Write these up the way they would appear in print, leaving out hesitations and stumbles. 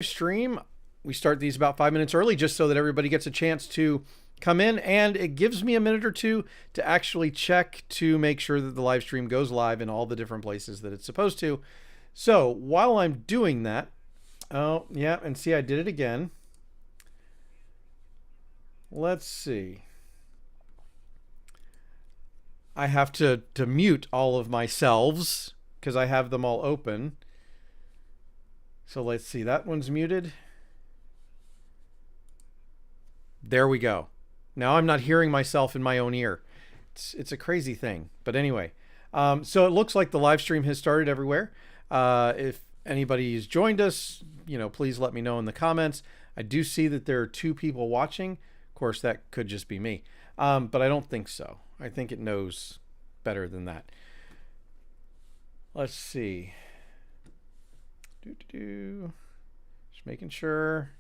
Stream. We start these about 5 minutes early just so that everybody gets a chance to come in, and it gives me a minute or two to actually check to make sure that the live stream goes live in all the different places that it's supposed to. So while I'm doing that, oh yeah, and see, I did it again. Let's see. I have to mute all of my selves because I have them all open. So let's see, that one's muted. There we go. Now I'm not hearing myself in my own ear. It's a crazy thing. But anyway, so it looks like the live stream has started everywhere. If anybody's joined us, please let me know in the comments. I do see that there are 2 people watching. Of course, that could just be me. But I don't think so. I think it knows better than that. Let's see. Just making sure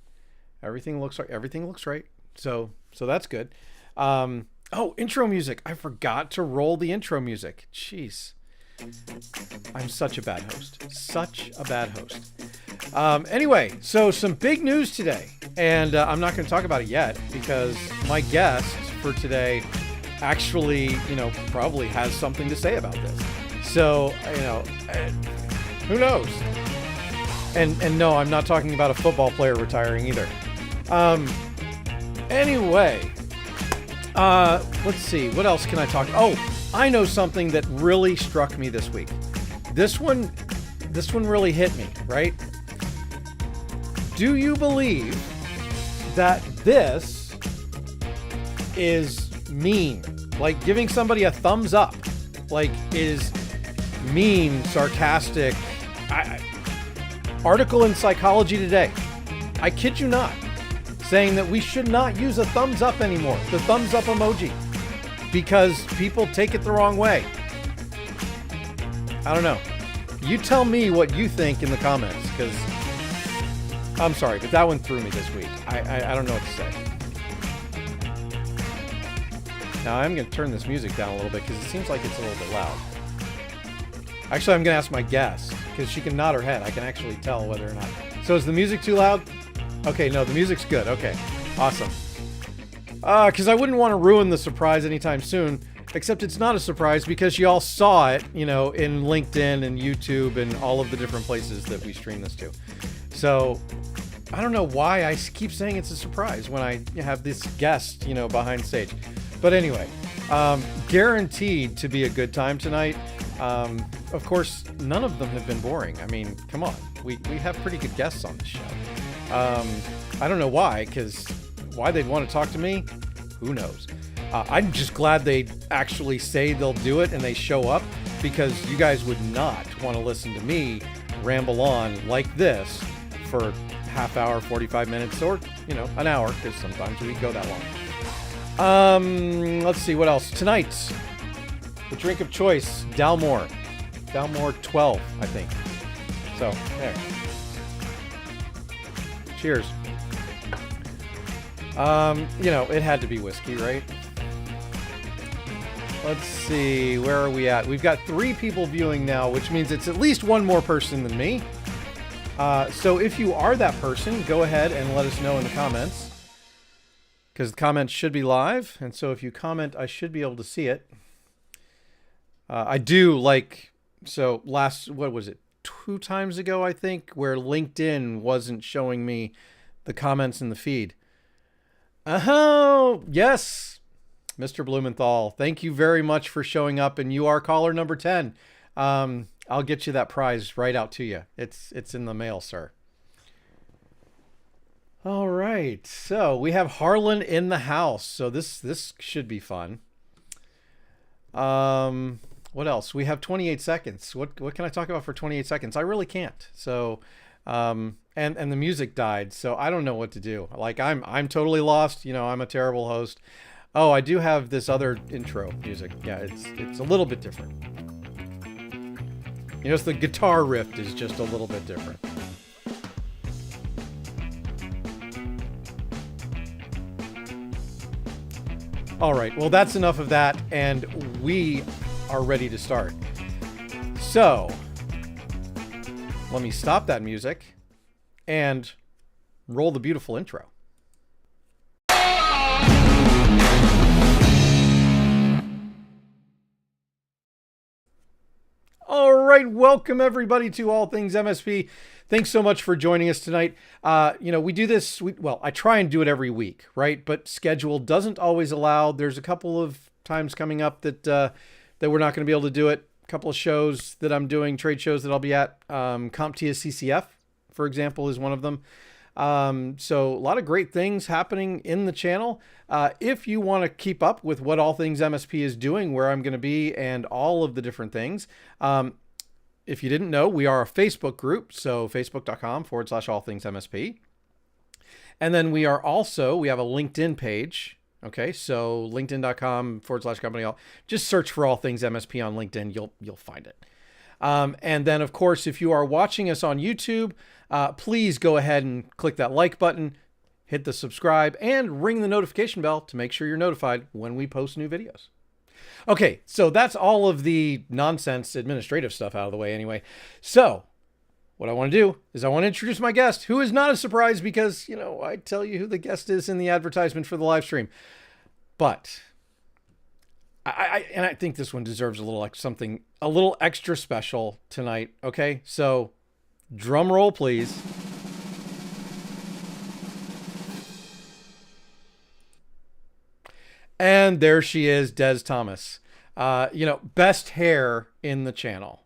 everything looks right. So that's good. Oh, intro music. I forgot to roll the intro music. Jeez. I'm such a bad host. Anyway, so some big news today. And I'm not going to talk about it yet because my guest for today actually, probably has something to say about this. So, who knows? And no, I'm not talking about a football player retiring either. Anyway, let's see. What else can I talk? Oh, I know something that really struck me this week. This one really hit me, right? Do you believe that this is mean? Like giving somebody a thumbs up, like is mean, sarcastic. Article in Psychology Today, I kid you not, saying that we should not use a thumbs up anymore, the thumbs up emoji, because people take it the wrong way. I don't know. You tell me what you think in the comments, because I'm sorry, but that one threw me this week. I don't know what to say. Now I'm going to turn this music down a little bit because it seems like it's a little bit loud. Actually, I'm going to ask my guest because she can nod her head. I can actually tell whether or not. So is the music too loud? Okay, no, the music's good. Okay, awesome. Because I wouldn't want to ruin the surprise anytime soon, except it's not a surprise because you all saw it, in LinkedIn and YouTube and all of the different places that we stream this to. So I don't know why I keep saying it's a surprise when I have this guest, behind stage. But anyway, guaranteed to be a good time tonight. Of course, none of them have been boring. I mean, come on. We have pretty good guests on this show. I don't know why, because why they'd want to talk to me, who knows? I'm just glad they actually say they'll do it and they show up, because you guys would not want to listen to me ramble on like this for half hour, 45 minutes, or, an hour, because sometimes we go that long. Let's see, what else? Tonight, the drink of choice, Dalmore 12, I think. So, there. Cheers. It had to be whiskey, right? Let's see, where are we at? We've got 3 people viewing now, which means it's at least one more person than me. So if you are that person, go ahead and let us know in the comments, because the comments should be live. And so if you comment, I should be able to see it. I do like, so what was it? 2 times ago, I think, where LinkedIn wasn't showing me the comments in the feed. Oh, yes, Mr. Blumenthal, thank you very much for showing up, and you are caller number 10. I'll get you that prize right out to you. It's in the mail, sir. All right, so we have Harlan in the house, so this should be fun. What else? We have 28 seconds. What can I talk about for 28 seconds? I really can't. So, and the music died, so I don't know what to do. Like I'm totally lost. I'm a terrible host. Oh, I do have this other intro music. Yeah, it's a little bit different. It's the guitar riff is just a little bit different. All right, well, that's enough of that, and we are ready to start. So let me stop that music and Roll the beautiful intro. All right, welcome everybody to All Things MSP. Thanks so much for joining us tonight. We do this, I try and do it every week, right? But schedule doesn't always allow. There's a couple of times coming up that we're not going to be able to do it. A couple of shows that I'm doing, trade shows that I'll be at. CompTIA CCF, for example, is one of them. So a lot of great things happening in the channel. If you want to keep up with what All Things MSP is doing, where I'm going to be, and all of the different things, if you didn't know, we are a Facebook group. So facebook.com/All Things MSP. And then we have a LinkedIn page. Okay. So linkedin.com/company. Just search for All Things MSP on LinkedIn. You'll find it. And then of course, if you are watching us on YouTube, please go ahead and click that like button, hit the subscribe, and ring the notification bell to make sure you're notified when we post new videos. Okay, so that's all of the nonsense administrative stuff out of the way anyway. So what I want to do is I want to introduce my guest, who is not a surprise because, I tell you who the guest is in the advertisement for the live stream. But I think this one deserves a little extra special tonight. Okay, so drum roll, please. And there she is, Des Thomas. Best hair in the channel.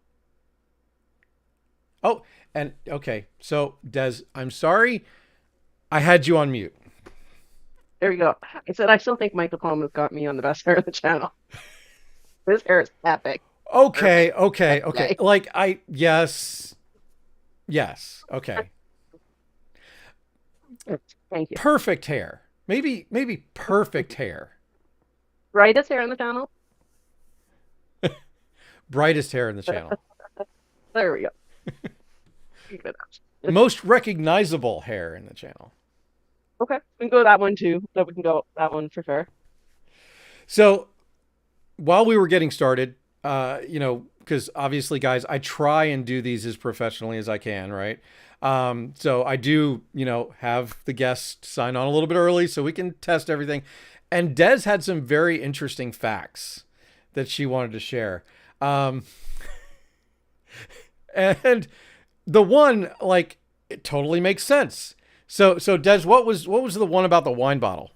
Oh, and okay. So Des, I'm sorry. I had you on mute. There you go. I said, I still think Michael Palmer's got me on the best hair of the channel. His hair is epic. Okay. Yes. Okay. Thank you. Perfect hair. Maybe perfect hair. Brightest hair on the channel? Brightest hair in the channel. There we go. Most recognizable hair in the channel. Okay, we can go with that one too. So we can go with that one for sure. So while we were getting started, because obviously, guys, I try and do these as professionally as I can, right? So I do, have the guest sign on a little bit early so we can test everything. And Des had some very interesting facts that she wanted to share. And the one, it totally makes sense. So Des, what was the one about the wine bottle?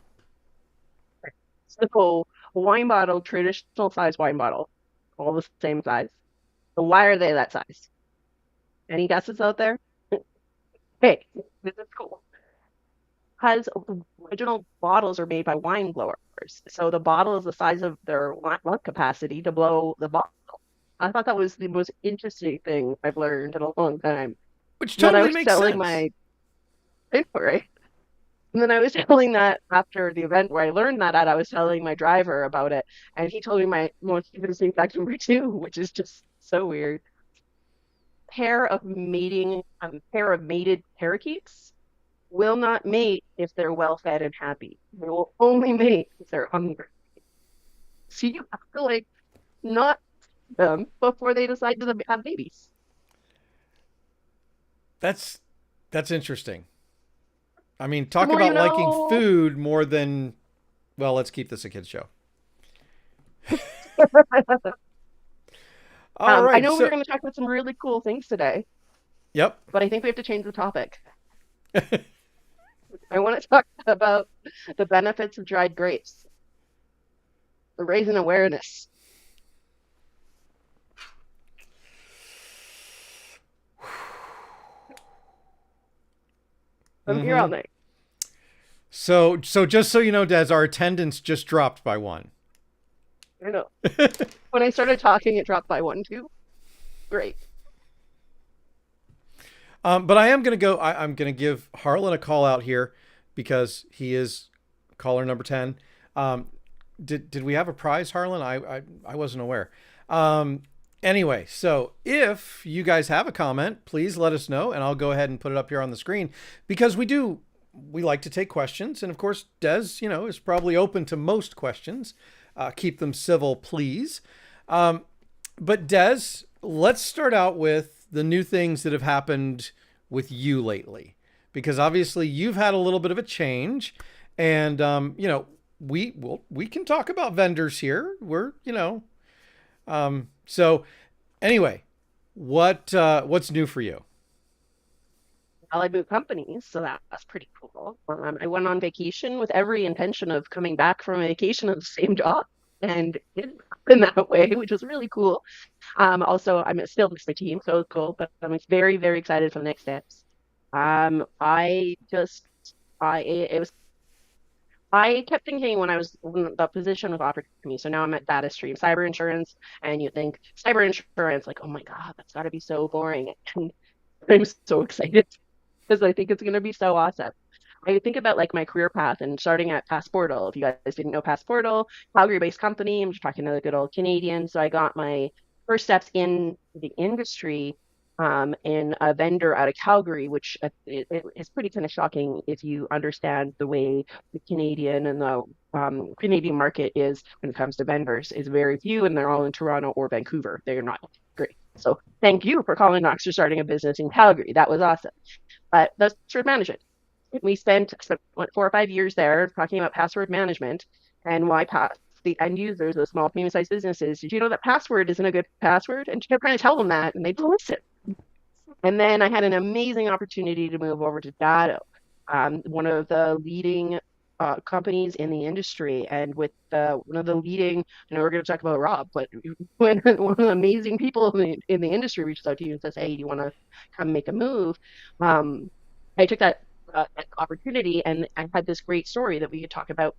Simple wine bottle, traditional size wine bottle, all the same size. So why are they that size? Any guesses out there? Hey, this is cool. Because original bottles are made by wine blowers. So the bottle is the size of their lung capacity to blow the bottle. I thought that was the most interesting thing I've learned in a long time. Which totally makes sense. Right? And then I was telling that after the event where I learned that, I was telling my driver about it. And he told me my most interesting fact number 2, which is just so weird. Pair of mated parakeets will not mate if they're well-fed and happy. They will only mate if they're hungry. So you have to not them before they decide to have babies. That's interesting. I mean, talk about liking food more than, well, let's keep this a kid's show. All right. I know we're going to talk about some really cool things today. Yep. But I think we have to change the topic. I want to talk about the benefits of dried grapes. The raising awareness. I'm here all night. So just so you know, Des, our attendance just dropped by 1. I know. When I started talking, it dropped by 1 too. Great. But I am going to go, I'm going to give Harlan a call out here because he is caller number 10. Did we have a prize, Harlan? I wasn't aware. Anyway, so if you guys have a comment, please let us know and I'll go ahead and put it up here on the screen because we like to take questions. And of course, Des, is probably open to most questions. Keep them civil, please. But Des, let's start out with the new things that have happened with you lately, because obviously you've had a little bit of a change, and we can talk about vendors here. So anyway, what's new for you? Well, I moved companies, so that's pretty cool. I went on vacation with every intention of coming back from a vacation of the same job, and it didn't happen that way, which was really cool. Also, I'm still miss my team, so it's cool, but I'm very, very excited for the next steps. I just, it was, I kept thinking when the position was offered to me. So now I'm at Desraie cyber insurance, and you think cyber insurance, like, oh my God, that's got to be so boring. And I'm so excited because I think it's going to be so awesome. I think about like my career path and starting at Passportal. If you guys didn't know Passportal, Calgary-based company. I'm just talking to the good old Canadian. So I got my first steps in the industry in a vendor out of Calgary, which is pretty kind of shocking if you understand the way the Canadian and the Canadian market is when it comes to vendors. Is very few, and they're all in Toronto or Vancouver. They're not great. So thank you for calling Knox for starting a business in Calgary. That was awesome. But that's password management. We spent what 4 or 5 years there talking about password management and why the end users, the small medium-sized businesses, did you know that password isn't a good password? And she kept trying to tell them that, and they'd listen. And then I had an amazing opportunity to move over to Datto, one of the leading companies in the industry, and with one of the leading. I know we're going to talk about Rob, but when one of the amazing people in the industry reaches out to you and says, "Hey, do you want to come make a move?" I took that opportunity, and I had this great story that we could talk about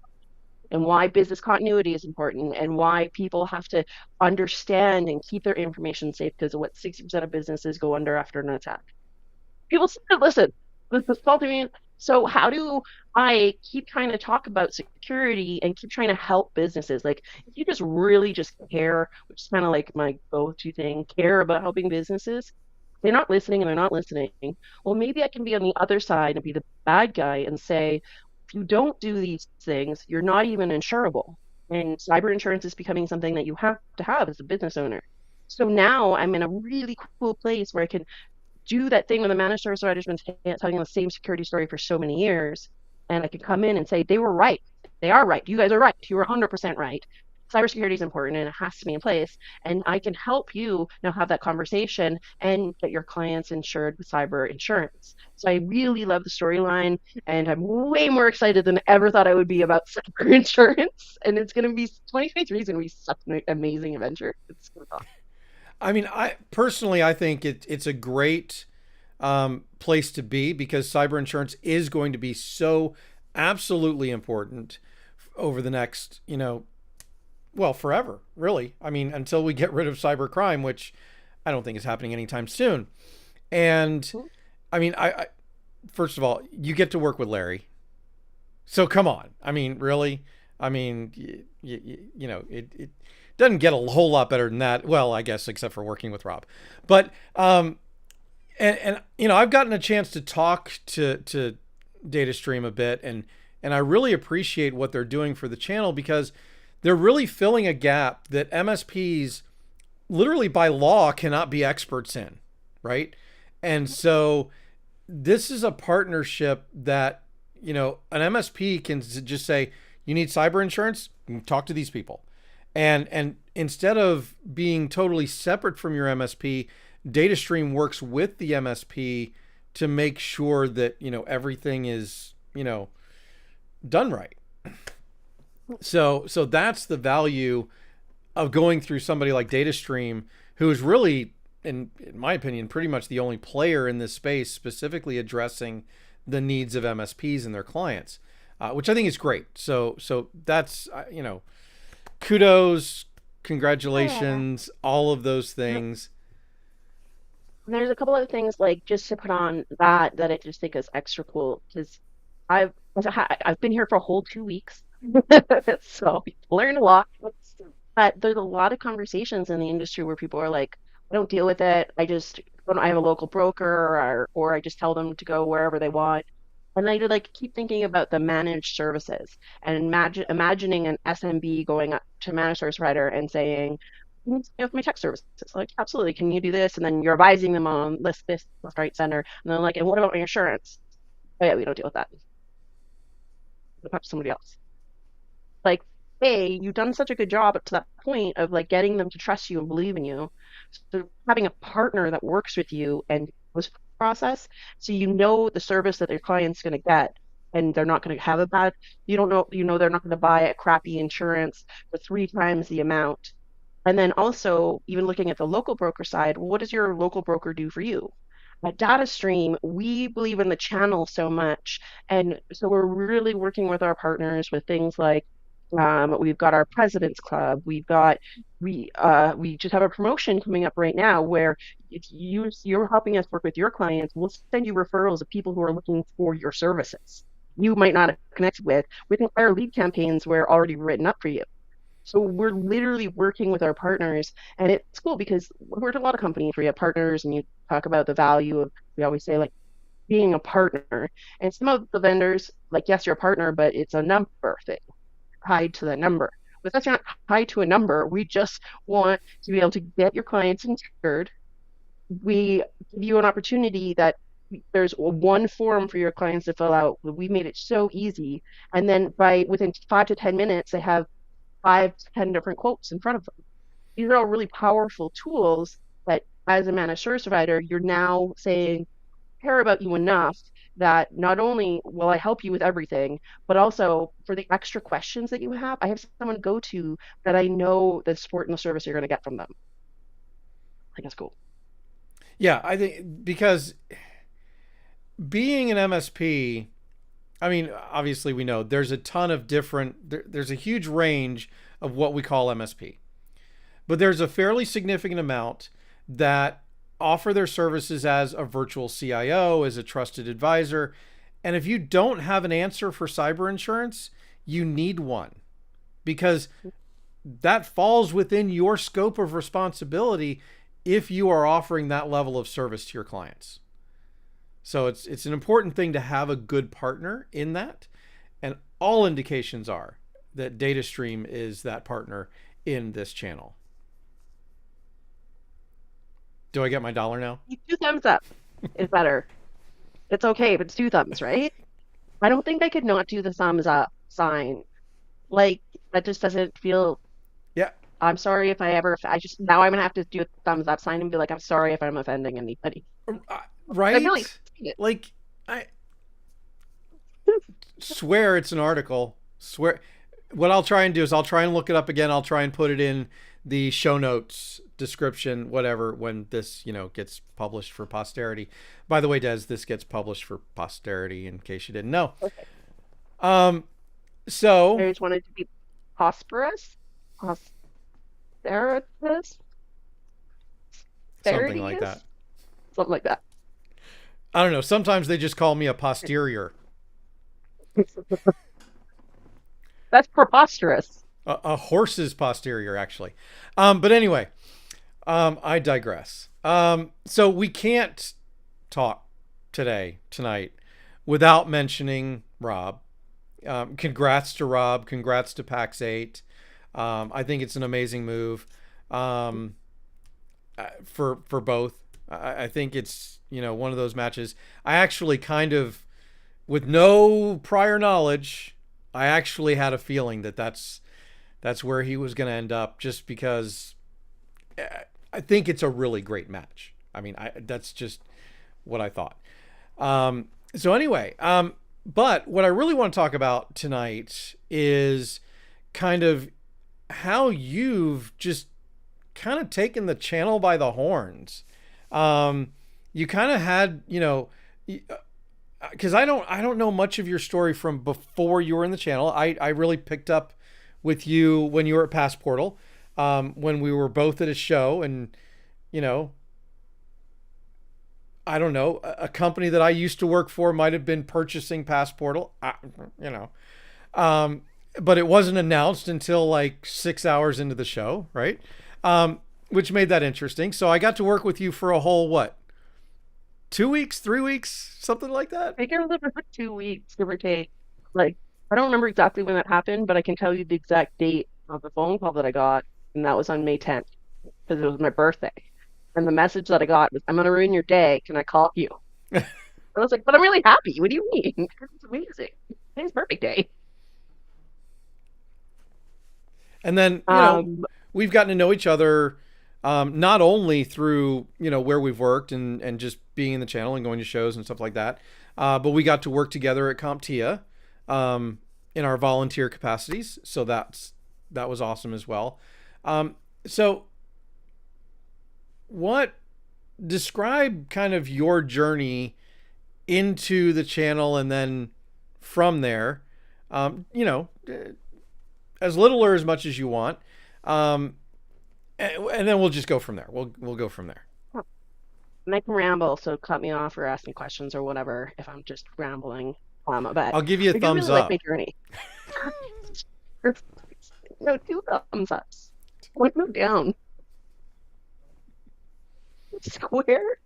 and why business continuity is important and why people have to understand and keep their information safe because of what 60% of businesses go under after an attack. People say, listen, this is faulty me. So how do I keep trying to talk about security and keep trying to help businesses? Like if you just really just care, which is kind of like my go-to thing, care about helping businesses, they're not listening and they're not listening. Well, maybe I can be on the other side and be the bad guy and say, if you don't do these things, you're not even insurable. And cyber insurance is becoming something that you have to have as a business owner. So now I'm in a really cool place where I can do that thing with a managed service provider's been telling the same security story for so many years. And I could come in and say, they were right. They are right. You guys are right. You were 100% right. Cybersecurity is important and it has to be in place. And I can help you now have that conversation and get your clients insured with cyber insurance. So I really love the storyline, and I'm way more excited than I ever thought I would be about cyber insurance. And it's going to be 2023 is going to be such an amazing adventure. It's going to be awesome. I mean, I think it's a great place to be because cyber insurance is going to be so absolutely important over the next, well, forever, really. I mean, until we get rid of cyber crime, which I don't think is happening anytime soon. And I mean, I first of all, you get to work with Larry. So come on. I mean, really? I mean, it doesn't get a whole lot better than that. Well, I guess except for working with Rob. But and I've gotten a chance to talk to DataStream a bit, and I really appreciate what they're doing for the channel because they're really filling a gap that MSPs literally by law cannot be experts in, right? And so this is a partnership that, an MSP can just say, you need cyber insurance, talk to these people. And instead of being totally separate from your MSP, DataStream works with the MSP to make sure that, everything is, done right. So that's the value of going through somebody like DataStream, who is really, in my opinion, pretty much the only player in this space specifically addressing the needs of MSPs and their clients, which I think is great. So that's, kudos, Yeah. congratulations, all of those things. There's a couple other things like just to put on that I just think is extra cool because I've I've been here for a whole 2 weeks, so learned a lot. But there's a lot of conversations in the industry where people are like, I don't deal with it. I have a local broker, or I just tell them to go wherever they want. And I like keep thinking about the managed services and imagining an SMB going up to a managed service provider and saying, with my tech services, like absolutely, can you do this? And then you're advising them on list this, left, right, center, and then like, and what about my insurance? Oh yeah, we don't deal with that. We'll talk to somebody else. Like, hey, you've done such a good job up to that point of like getting them to trust you and believe in you. So having a partner that works with you and goes through the process, so you know the service that their client's going to get, and they're not going to have a bad. You don't know, you know, they're not going to buy a crappy insurance for three times the amount. And then also, even looking at the local broker side, what does your local broker do for you? At DataStream, we believe in the channel so much. And so we're really working with our partners with things like we've got our President's Club. We just have a promotion coming up right now where if you're helping us work with your clients, we'll send you referrals of people who are looking for your services. You might not have connected with entire lead campaigns were already written up for you. So we're literally working with our partners, and it's cool because we're at a lot of companies where you have partners and you talk about the value of, we always say like being a partner. And some of the vendors, like, yes, you're a partner, but it's a number thing tied to the number. But that's not tied to a number. We just want to be able to get your clients insured. We give you an opportunity that there's one form for your clients to fill out. We made it so easy. And then by within 5 to 10 minutes, they have 5 to 10 different quotes in front of them. These are all really powerful tools that as a managed service provider, you're now saying, care about you enough that not only will I help you with everything, but also for the extra questions that you have, I have someone to go to that I know the support and the service you're going to get from them. I think that's cool. Yeah, I think because being an MSP, I mean, obviously we know there's a ton of there's a huge range of what we call MSP. But there's a fairly significant amount that offer their services as a virtual CIO, as a trusted advisor. And if you don't have an answer for cyber insurance, you need one because that falls within your scope of responsibility if you are offering that level of service to your clients. So it's an important thing to have a good partner in that. And all indications are that DataStream is that partner in this channel. Do I get my dollar now? Two thumbs up is better. It's okay if it's two thumbs, right? I don't think I could not do the thumbs up sign. Like, that just doesn't feel. Yeah. I'm sorry if I ever. I just now I'm gonna have to do a thumbs up sign and be like, I'm sorry if I'm offending anybody. I really Right? Like, I swear it's an article. Swear. What I'll try and do is I'll try and look it up again. I'll try and put it in the show notes description, whatever, when this, gets published for posterity. By the way, Des, this gets published for posterity in case you didn't know. Okay. So I just wanted to be prosperous, prosperous, something like that. something like that. I don't know. Sometimes they just call me a posterior. That's preposterous. A horse's posterior, actually. But anyway, I digress. So we can't talk tonight, without mentioning Rob. Congrats to Rob. Congrats to PAX 8. I think it's an amazing move for both. I think it's, one of those matches. I actually kind of, with no prior knowledge, I actually had a feeling that that's where he was going to end up, just because I think it's a really great match. I mean, that's just what I thought. So anyway, but what I really want to talk about tonight is kind of how you've just kind of taken the channel by the horns. You kind of had, because I don't know much of your story from before you were in the channel. I really picked up with you when you were at Passportal, when we were both at a show, and I don't know, a company that I used to work for might have been purchasing Passportal, but it wasn't announced until like 6 hours into the show, right? Which made that interesting. So I got to work with you for a whole, what, 2 weeks, 3 weeks, something like that? I think it was about 2 weeks, give or take. Like, I don't remember exactly when that happened, but I can tell you the exact date of the phone call that I got, and that was on May 10th because it was my birthday. And the message that I got was, "I'm gonna ruin your day. Can I call you?" I was like, but I'm really happy. What do you mean? It's amazing. Today's perfect day. And then, Um, we've gotten to know each other, not only through, where we've worked and just being in the channel and going to shows and stuff like that, but we got to work together at CompTIA, in our volunteer capacities. So that was awesome as well. So what describe kind of your journey into the channel, and then from there, um, you know, as little or as much as you want. Um, and then we'll just go from there. We'll go from there. and I can ramble, so cut me off or ask me questions or whatever if I'm just rambling. But I'll give you a I do thumbs really like my up. journey. No, two thumbs ups. One move down. Square.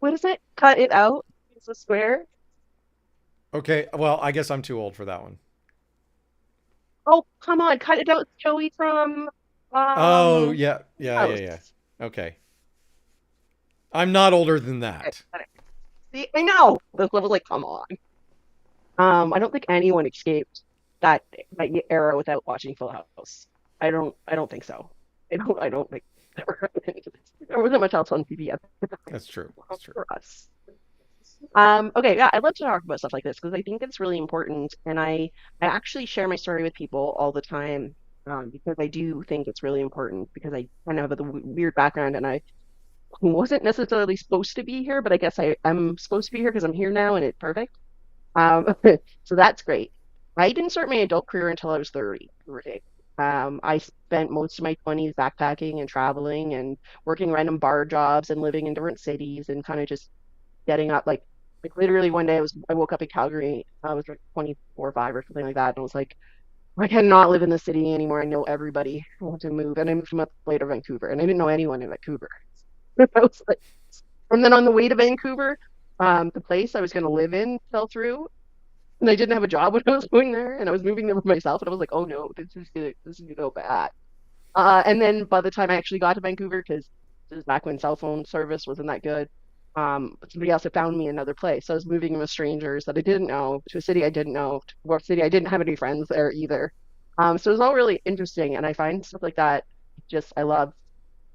What is it? Cut it out. It's a square. Okay, well, I guess I'm too old for that one. Oh, come on, cut it out. Joey from Oh, um yeah, yeah, yeah, House. yeah. Okay, I'm not older than Okay, that. got it. See, I know. This level's like, come on. I don't think anyone escaped that that era without watching Full House. I don't think so. I don't think there wasn't much else on TV at the time That's true. That's true. for us. Okay, yeah, I'd love to talk about stuff like this because I think it's really important, and I actually share my story with people all the time, because I do think it's really important because I kind of have a weird background, and I wasn't necessarily supposed to be here, but I guess I'm supposed to be here because I'm here now, and it's perfect. Um, so that's great. I didn't start my adult career until I was 30, give or take. I spent most of my 20s backpacking and traveling and working random bar jobs and living in different cities and kind of just getting up like literally one day I woke up in Calgary. I was like 24 or 5 or something like that, and I was like, I cannot live in the city anymore. I know everybody. I want to move, and I moved a month later to Vancouver, and I didn't know anyone in Vancouver. I was like, and then on the way to Vancouver, the place I was going to live in fell through, and I didn't have a job when I was going there, and I was moving there for myself, and I was like, oh no, this is gonna go bad. And then by the time I actually got to Vancouver, because this is back when cell phone service wasn't that good, somebody else had found me another place. So I was moving in with strangers that I didn't know to a city I didn't know, to a city I didn't have any friends there either. So it was all really interesting, and I find stuff like that just I love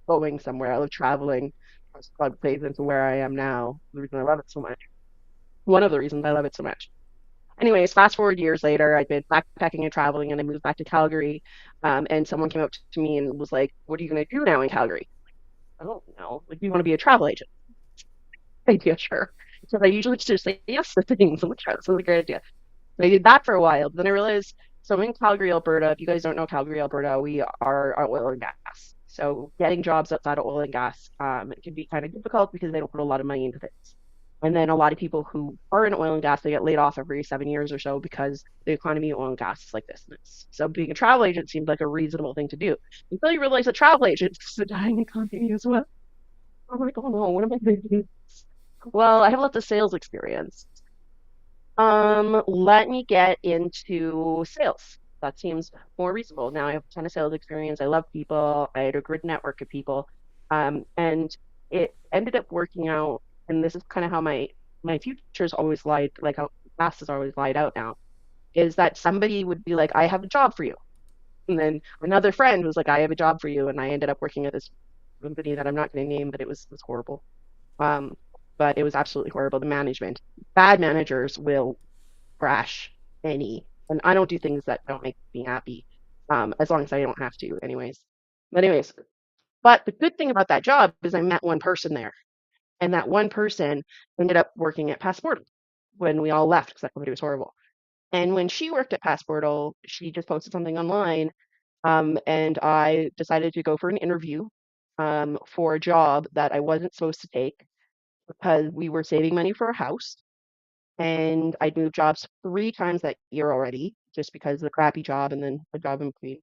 going somewhere. I love traveling. That's what plays into where I am now. The reason I love it so much. One of the reasons I love it so much. Anyways, fast forward years later, I'd been backpacking and traveling, and I moved back to Calgary. And someone came up to me and was like, "What are you going to do now in Calgary?" I don't know. Like, do you want to be a travel agent? Idea, sure. So I usually just say yes to things. I'm like, sure, that's a great idea. So I did that for a while. But then I realized, so I'm in Calgary, Alberta. If you guys don't know Calgary, Alberta, we are oil and gas. So getting jobs outside of oil and gas, it can be kind of difficult because they don't put a lot of money into things. And then a lot of people who are in oil and gas, they get laid off every 7 years or so because the economy of oil and gas is like this. And this. So being a travel agent seemed like a reasonable thing to do until you realize that travel agents is a dying economy as well. I'm like, oh no, what am I going to do? Well, I have lots of sales experience. Let me get into sales. That seems more reasonable. Now I have a ton of sales experience. I love people. I had a good network of people. And it ended up working out, and this is kind of how my future's always lied, like how past is always lied out now, is that somebody would be like, I have a job for you. And then another friend was like, I have a job for you. And I ended up working at this company that I'm not going to name, but it was horrible. Um, but it was absolutely horrible. The management, bad managers will crash and I don't do things that don't make me happy, as long as I don't have to, anyways. But the good thing about that job is I met one person there, and that one person ended up working at Passport when we all left because that company was horrible. And when she worked at Passportal, she just posted something online, and I decided to go for an interview, for a job that I wasn't supposed to take because we were saving money for a house, and I'd moved jobs 3 times that year already, just because of the crappy job and then a job in between.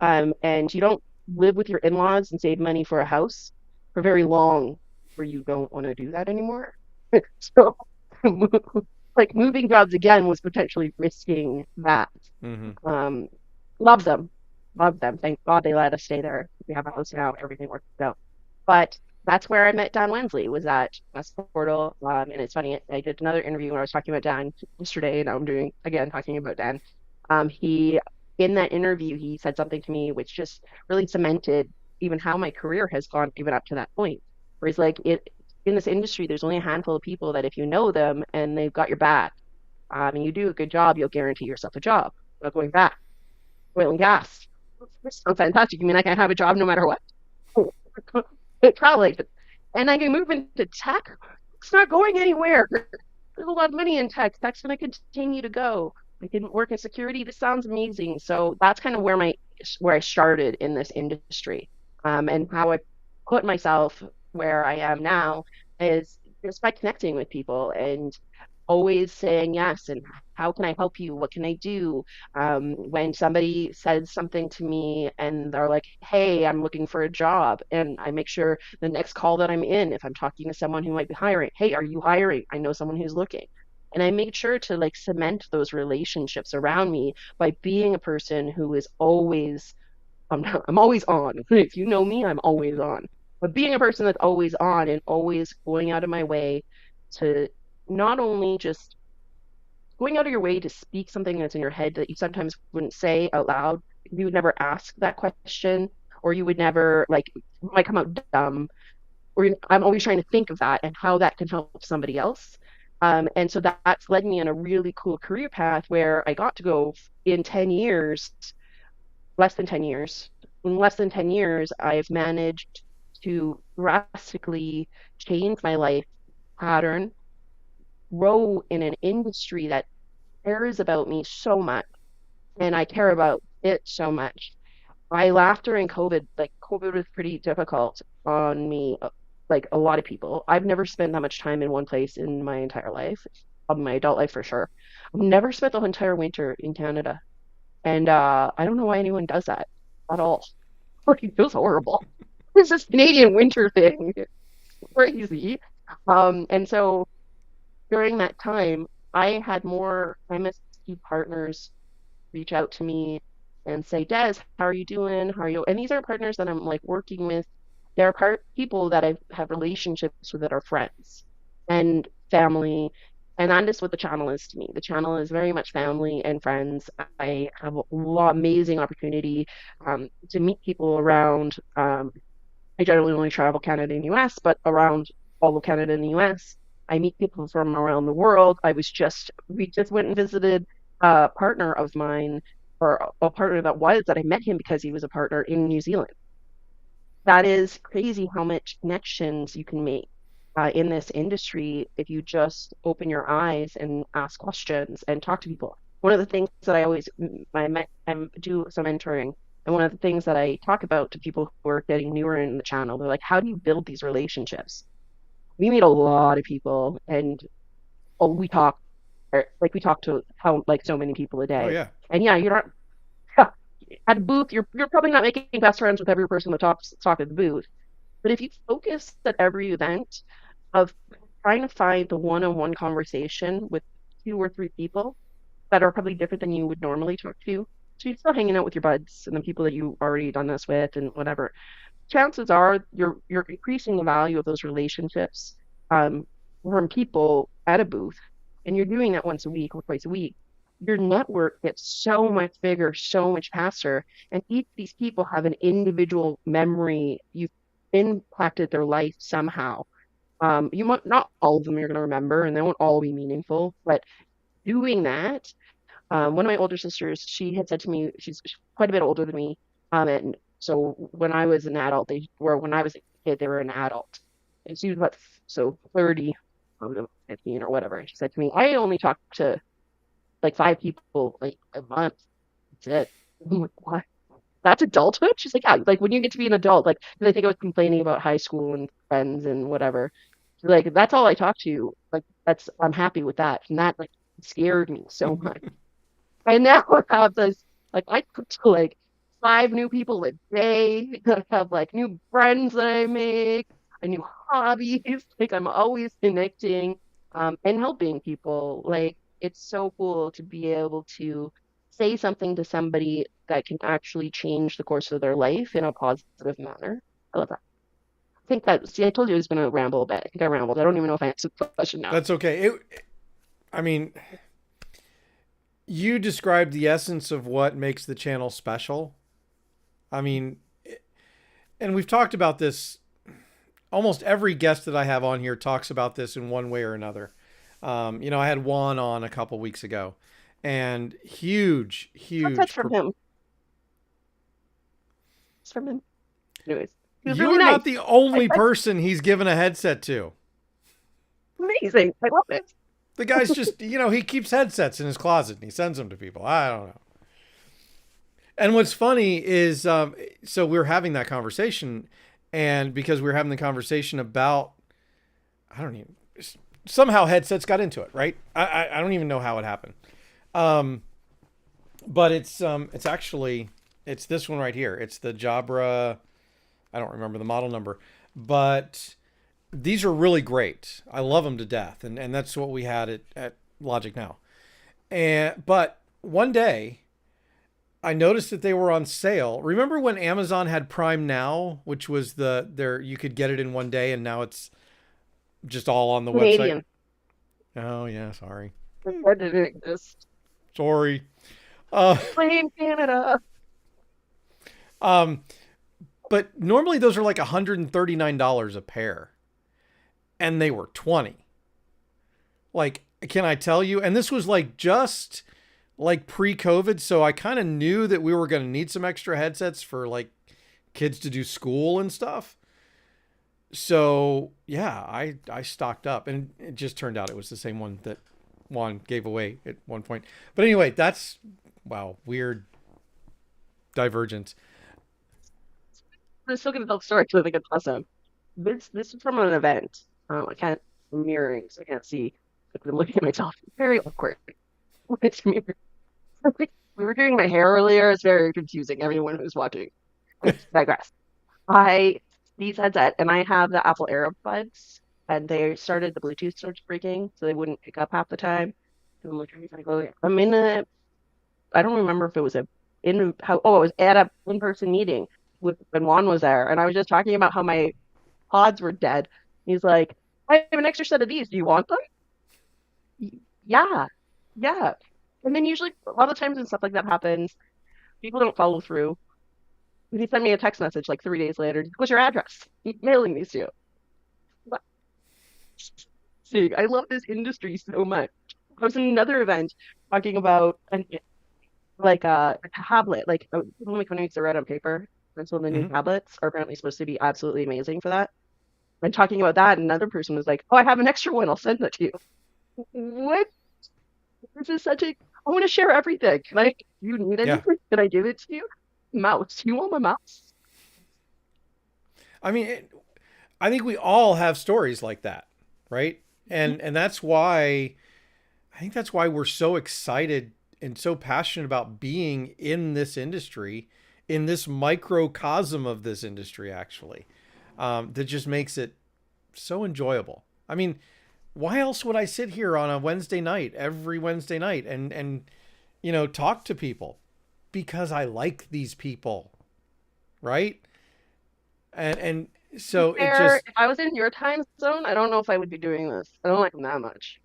And you don't live with your in-laws and save money for a house for very long, where you don't want to do that anymore. So, like moving jobs again was potentially risking that. Hmm. Um, love them, love them. Thank God they let us stay there. We have a house now. Everything works out. But that's where I met Dan Wensley, was at West Portal. And it's funny, I did another interview when I was talking about Dan yesterday, and now I'm doing again talking about Dan. He in that interview he said something to me which just really cemented even how my career has gone even up to that point. Where he's like, it in this industry, there's only a handful of people that if you know them and they've got your back, and you do a good job, you'll guarantee yourself a job. Not going back, oil and gas. This sounds fantastic. You mean I can have a job no matter what? Travel agent. And I can move into tech. It's not going anywhere. There's a lot of money in tech. Tech's going to continue to go. I can work in security. This sounds amazing. So that's kind of where I started in this industry, and how I put myself where I am now is just by connecting with people and always saying yes and how can I help you? What can I do? When somebody says something to me and they're like, hey, I'm looking for a job, and I make sure the next call that I'm in, if I'm talking to someone who might be hiring, hey, are you hiring? I know someone who's looking. And I make sure to like cement those relationships around me by being a person who is always, I'm always on. If you know me, I'm always on. But being a person that's always on and always going out of my way to not only just going out of your way to speak something that's in your head that you sometimes wouldn't say out loud. You would never ask that question, or you would never like it might come out dumb. I'm always trying to think of that and how that can help somebody else. And so that's led me in a really cool career path where I got to go in 10 years, less than 10 years. In less than 10 years, I've managed to drastically change my life pattern, grow in an industry that cares about me so much and I care about it so much. I laughed during COVID. Like COVID was pretty difficult on me, like a lot of people. I've never spent that much time in one place in my entire life, my adult life for sure. I've never spent the whole entire winter in Canada. And I don't know why anyone does that at all. Like, it feels horrible. It's this Canadian winter thing. It's crazy. And so during that time, I had more MSP partners reach out to me and say, Des, how are you doing? How are you? And these are partners that I'm like working with. They're people that I have relationships with that are friends and family. And that is what the channel is to me. The channel is very much family and friends. I have a lot amazing opportunity to meet people around. I generally only travel Canada and US, but around all of Canada and the US, I meet people from around the world. We just went and visited a partner of mine, or a partner that I met him because he was a partner in New Zealand. That is crazy how much connections you can make in this industry if you just open your eyes and ask questions and talk to people. One of the things that I do some mentoring, and one of the things that I talk about to people who are getting newer in the channel, they're like, how do you build these relationships? We meet a lot of people, and we talk, like we talk to how like so many people a Oh day. yeah. And yeah, you're not at a booth. You're probably not making best friends with every person that talk at the booth. But if you focus at every event of trying to find the one-on-one conversation with two or three people that are probably different than you would normally talk to, so you're still hanging out with your buds and the people that you already done this with and whatever, chances are you're increasing the value of those relationships um, from people at a booth, and you're doing that once a week or twice a week. Your network gets so much bigger, so much faster, and each of these people have an individual memory. You've impacted their life somehow. You might not all of them you're going to remember, and they won't all be meaningful, but doing that, one of my older sisters, she had said to me, she's quite a bit older than me, and so when I was an adult, when I was a kid, they were an adult, and she was about so 30, I don't know, 15 or whatever. And she said to me, I only talk to like five people like a month. That's it. I'm like, what? That's adulthood? She's like, yeah, like when you get to be an adult, like 'cause I think I was complaining about high school and friends and whatever. She's like, that's all I talk to. Like I'm happy with that. And that like scared me so much. I now have this, like, I talk to like five new people a day. I have like new friends that I make, and new hobbies. Like, I'm always connecting and helping people. Like, it's so cool to be able to say something to somebody that can actually change the course of their life in a positive manner. I love that. think that, see, I told you I was going to ramble a bit. I think I rambled. I don't even know if I answered the question now. That's okay. I mean, you described the essence of what makes the channel special. I mean, and we've talked about this. Almost every guest that I have on here talks about this in one way or another. I had Juan on a couple weeks ago, and huge, That's huge. from him. It's from him. Anyways, he was You really are not nice. the only That's person he's given a headset to. amazing. I love it. The guy's just, he keeps headsets in his closet and he sends them to people. I don't know. And what's funny is, so we were having that conversation, and because we were having the conversation about, I don't even, somehow headsets got into it, right? I don't even know how it happened. Um, but it's actually, it's this one right here. It's the Jabra. I don't remember the model number, but these are really great. I love them to death. And that's what we had at Logic Now. But one day I noticed that they were on sale. Remember when Amazon had Prime Now, which was you could get it in one day, and now it's just all on the website? Canadian. Oh yeah, sorry. Where did it exist? Sorry. Uh, Plain Canada. um, but normally those are like $139 a pair, and they were 20. Like, can I tell you? And this was like just like pre-COVID, so I kind of knew that we were going to need some extra headsets for like kids to do school and stuff. So yeah, I stocked up, and it just turned out it was the same one that Juan gave away at one point. But anyway, that's wow, weird divergence. I'm still gonna tell the story because I think it's awesome. This is from an event. I can't, I'm mirroring, so I can't see. I'm looking at myself. Very awkward. It's mirror. We were doing my hair earlier. It's very confusing. Everyone who's watching. I digress. I these headset and I have the Apple AirPods, and they started the Bluetooth starts breaking, so they wouldn't pick up half the time. So I'm looking like, oh, I'm in a. I don't remember if it was a in how. Oh, it was at a in-person meeting with when Juan was there, and I was just talking about how my pods were dead. He's like, I have an extra set of these. Do you want them? Yeah, yeah. And then usually a lot of times when stuff like that happens, people don't follow through. He sent me a text message like 3 days later. What's your address? I'm mailing these to you. But, see, I love this industry so much. I was in another event talking about like a tablet, like people make when to write on paper. And so the new Mm-hmm. tablets are apparently supposed to be absolutely amazing for that. And talking about that, another person was like, "Oh, I have an extra one. I'll send it to you." What? This is such a. I want to share everything. Can I? Do you need Yeah. anything? Can I give it to you? Mouse. You want my mouse? I mean, I think we all have stories like that, right? And that's why I think that's why we're so excited and so passionate about being in this industry, in this microcosm of this industry, actually, that just makes it so enjoyable. I mean, why else would I sit here on a Wednesday night, every Wednesday night, and talk to people? Because I like these people, right? And so it Fair. just If I was in your time zone, I don't know if I would be doing this. I don't like them that much.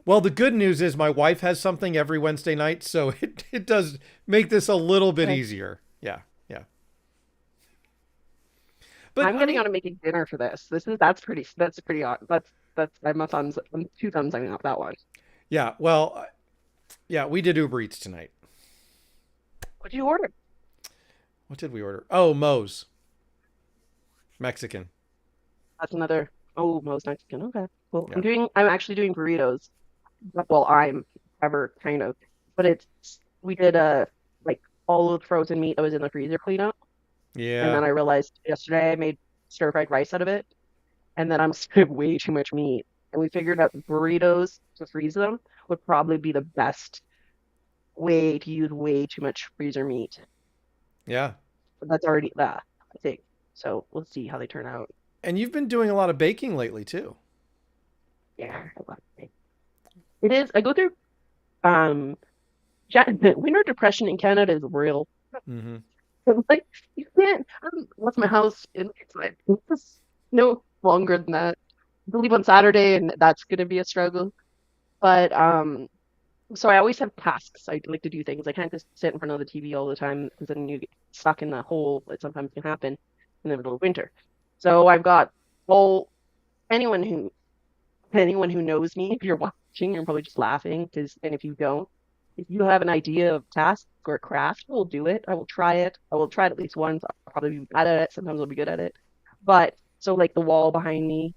well, the good news is my wife has something every Wednesday night, so it does make this a little bit Okay. easier. Yeah, yeah. But I'm I getting mean, on to making dinner for this. That's pretty odd. That's I'm a thumbs I'm two thumbs up that one. yeah. Well, yeah, we did Uber Eats tonight. What did you order? What did we order? Oh, Moe's Mexican. That's another. Oh, most Mexican. Okay, cool. Yeah. I'm actually doing burritos. Well, I'm ever kind of, but it's we did like all of the frozen meat that was in the freezer cleanup, and Yeah. then I realized yesterday I made stir fried rice out of it, and then I'm still way too much meat, and we figured out burritos to freeze them would probably be the best way to use way too much freezer meat. Yeah. But that's already that, I think. So we'll see how they turn out. And you've been doing a lot of baking lately too. Yeah, I love it. It is. I go through um, winter depression in Canada is real. Mm-hmm. Like, you can't, I left my house in like, it's no longer than that. I leave on Saturday, and that's going to be a struggle. But so I always have tasks. I like to do things. I can't just sit in front of the TV all the time because then you get stuck in the hole that sometimes can happen in the middle of winter. So I've got all anyone who anyone who knows me, if you're watching, you're probably just laughing because, and if you don't, if you have an idea of task or a craft, I will do it. I will try it. I will try it at least once. I'll probably be bad at it. Sometimes I'll be good at it. But so like the wall behind me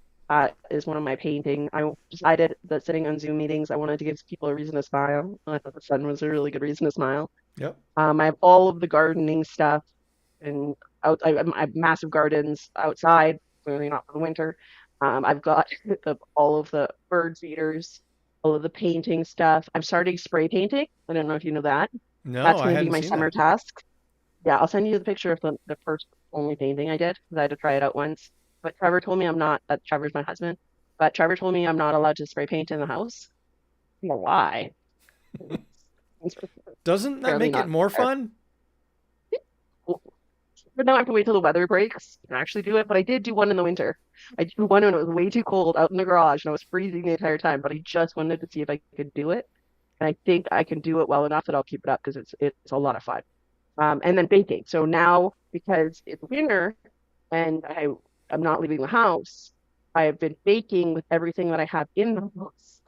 is one of my painting. I decided that sitting on Zoom meetings, I wanted to give people a reason to smile. I thought the sun was a really good reason to smile. Yep. I have all of the gardening stuff and I have massive gardens outside, clearly not for the winter. I've got all of the bird feeders, all of the painting stuff. I'm starting spray painting. I don't know if you know that. No, That's I going to be hadn't my seen summer that. task. Yeah, I'll send you the picture of the first only painting I did because I had to try it out once. But Trevor told me I'm not, Trevor's my husband, but Trevor told me I'm not allowed to spray paint in the house. I don't know why. It's Doesn't that fairly make it not more fair. fun? But now I have to wait till the weather breaks and actually do it. But I did do one in the winter. I did one when it was way too cold out in the garage and I was freezing the entire time. But I just wanted to see if I could do it. And I think I can do it well enough that I'll keep it up because it's a lot of fun. And then baking. So now because it's winter and I'm not leaving the house, I have been baking with everything that I have in the house.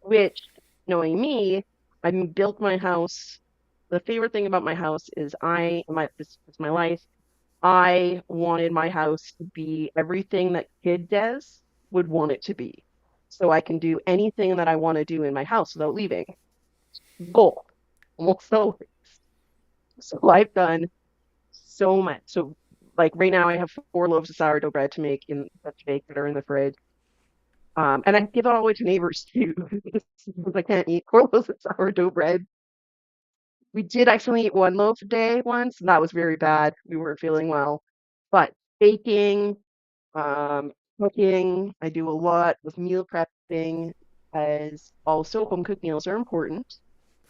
Which, knowing me, I built my house. The favorite thing about my house is this is my life. I wanted my house to be everything that kid does would want it to be. So I can do anything that I want to do in my house without leaving. Goal. Almost always. So I've done so much. So like right now I have 4 loaves of sourdough bread to make in that that are in the fridge. And I give it all away to neighbors too because I can't eat 4 loaves of sourdough bread. We did actually eat 1 loaf a day once, and that was very bad. We weren't feeling well. But baking, cooking, I do a lot with meal prepping, as also home cooked meals are important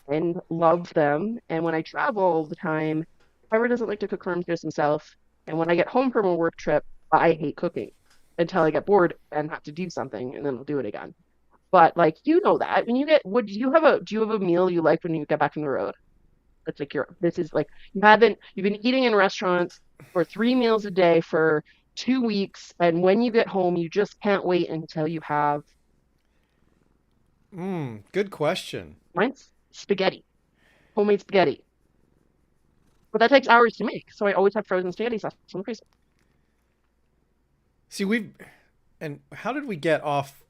and love them. And when I travel all the time, Trevor doesn't like to cook for himself. And when I get home from a work trip, I hate cooking until I get bored and have to do something, and then I'll do it again. But like you know that when you get, would you have a do you have a meal you like when you get back from the road? It's like this is like you've been eating in restaurants for 3 meals a day for 2 weeks, and when you get home, you just can't wait until you have Good question. mine's spaghetti, homemade spaghetti. But that takes hours to make, so I always have frozen spaghetti sauce in the freezer. See, and how did we get off,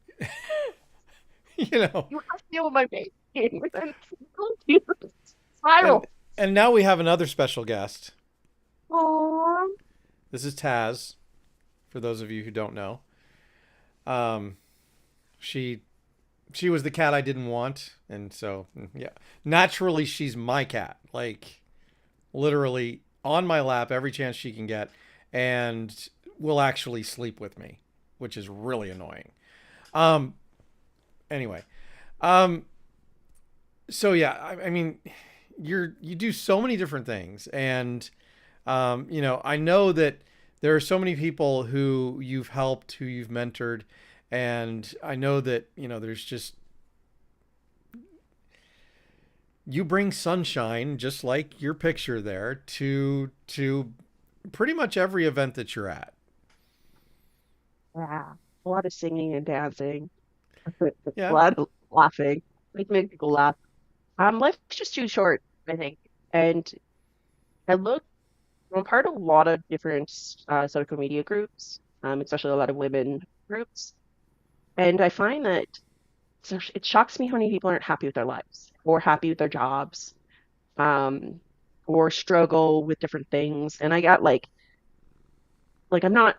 you know, You have to deal with my baking, and it's and spiral. and now we have another special guest. Aww. This is Taz, for those of you who don't know. Um, she she was the cat I didn't want, and so yeah, naturally she's my cat. Like literally on my lap every chance she can get, and will actually sleep with me, which is really annoying. Um, anyway, um, so yeah, I mean, you do so many different things, and I know that there are so many people who you've helped, who you've mentored, and I know that there's just you bring sunshine, just like your picture there, to pretty much every event that you're at. Yeah, a lot of singing and dancing, a Yeah. lot of laughing, like make people laugh. Life's just too short, I think. And I look, I'm part of a lot of different social media groups, especially a lot of women groups. And I find that it shocks me how many people aren't happy with their lives or happy with their jobs, um, or struggle with different things. And I got I'm not,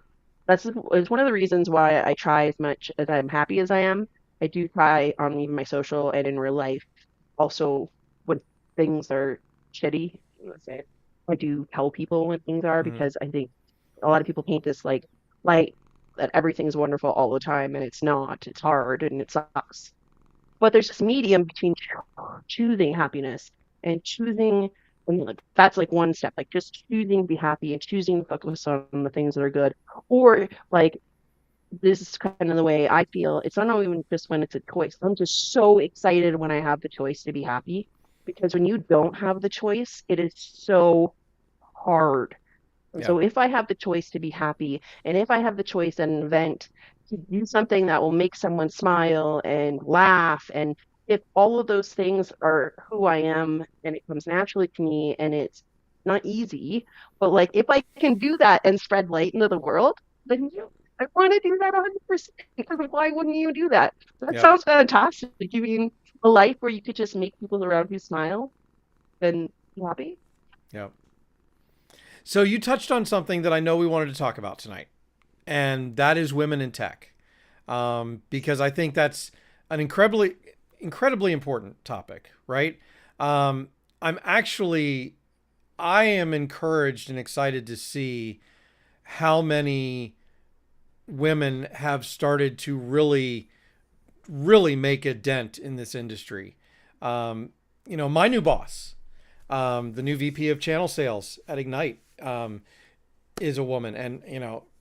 it's one of the reasons why I try as much as I'm happy as I am. I do try on even my social and in real life also when things are shitty, let's say, I do tell people when things are Hmm. because I think a lot of people paint this like light that everything's wonderful all the time and it's not. It's hard and it sucks. But there's this medium between choosing happiness and choosing And like that's like one step, like just choosing to be happy and choosing to focus on the things that are good. Or like this is kind of the way I feel. It's not even just when it's a choice. I'm just so excited when I have the choice to be happy because when you don't have the choice, it is so hard. And Yeah. so if I have the choice to be happy, and if I have the choice at an event to do something that will make someone smile and laugh, and if all of those things are who I am and it comes naturally to me and it's not easy, but like if I can do that and spread light into the world, then I want to do that 100% because why wouldn't you do that? That Yep. sounds fantastic. You mean a life where you could just make people around you smile and be happy? Yep. So you touched on something that I know we wanted to talk about tonight, and that is women in tech, because I think that's an incredibly important topic, right? Um, I'm actually I am encouraged and excited to see how many women have started to really make a dent in this industry. Um, my new boss, the new VP of channel sales at Ignite, is a woman, and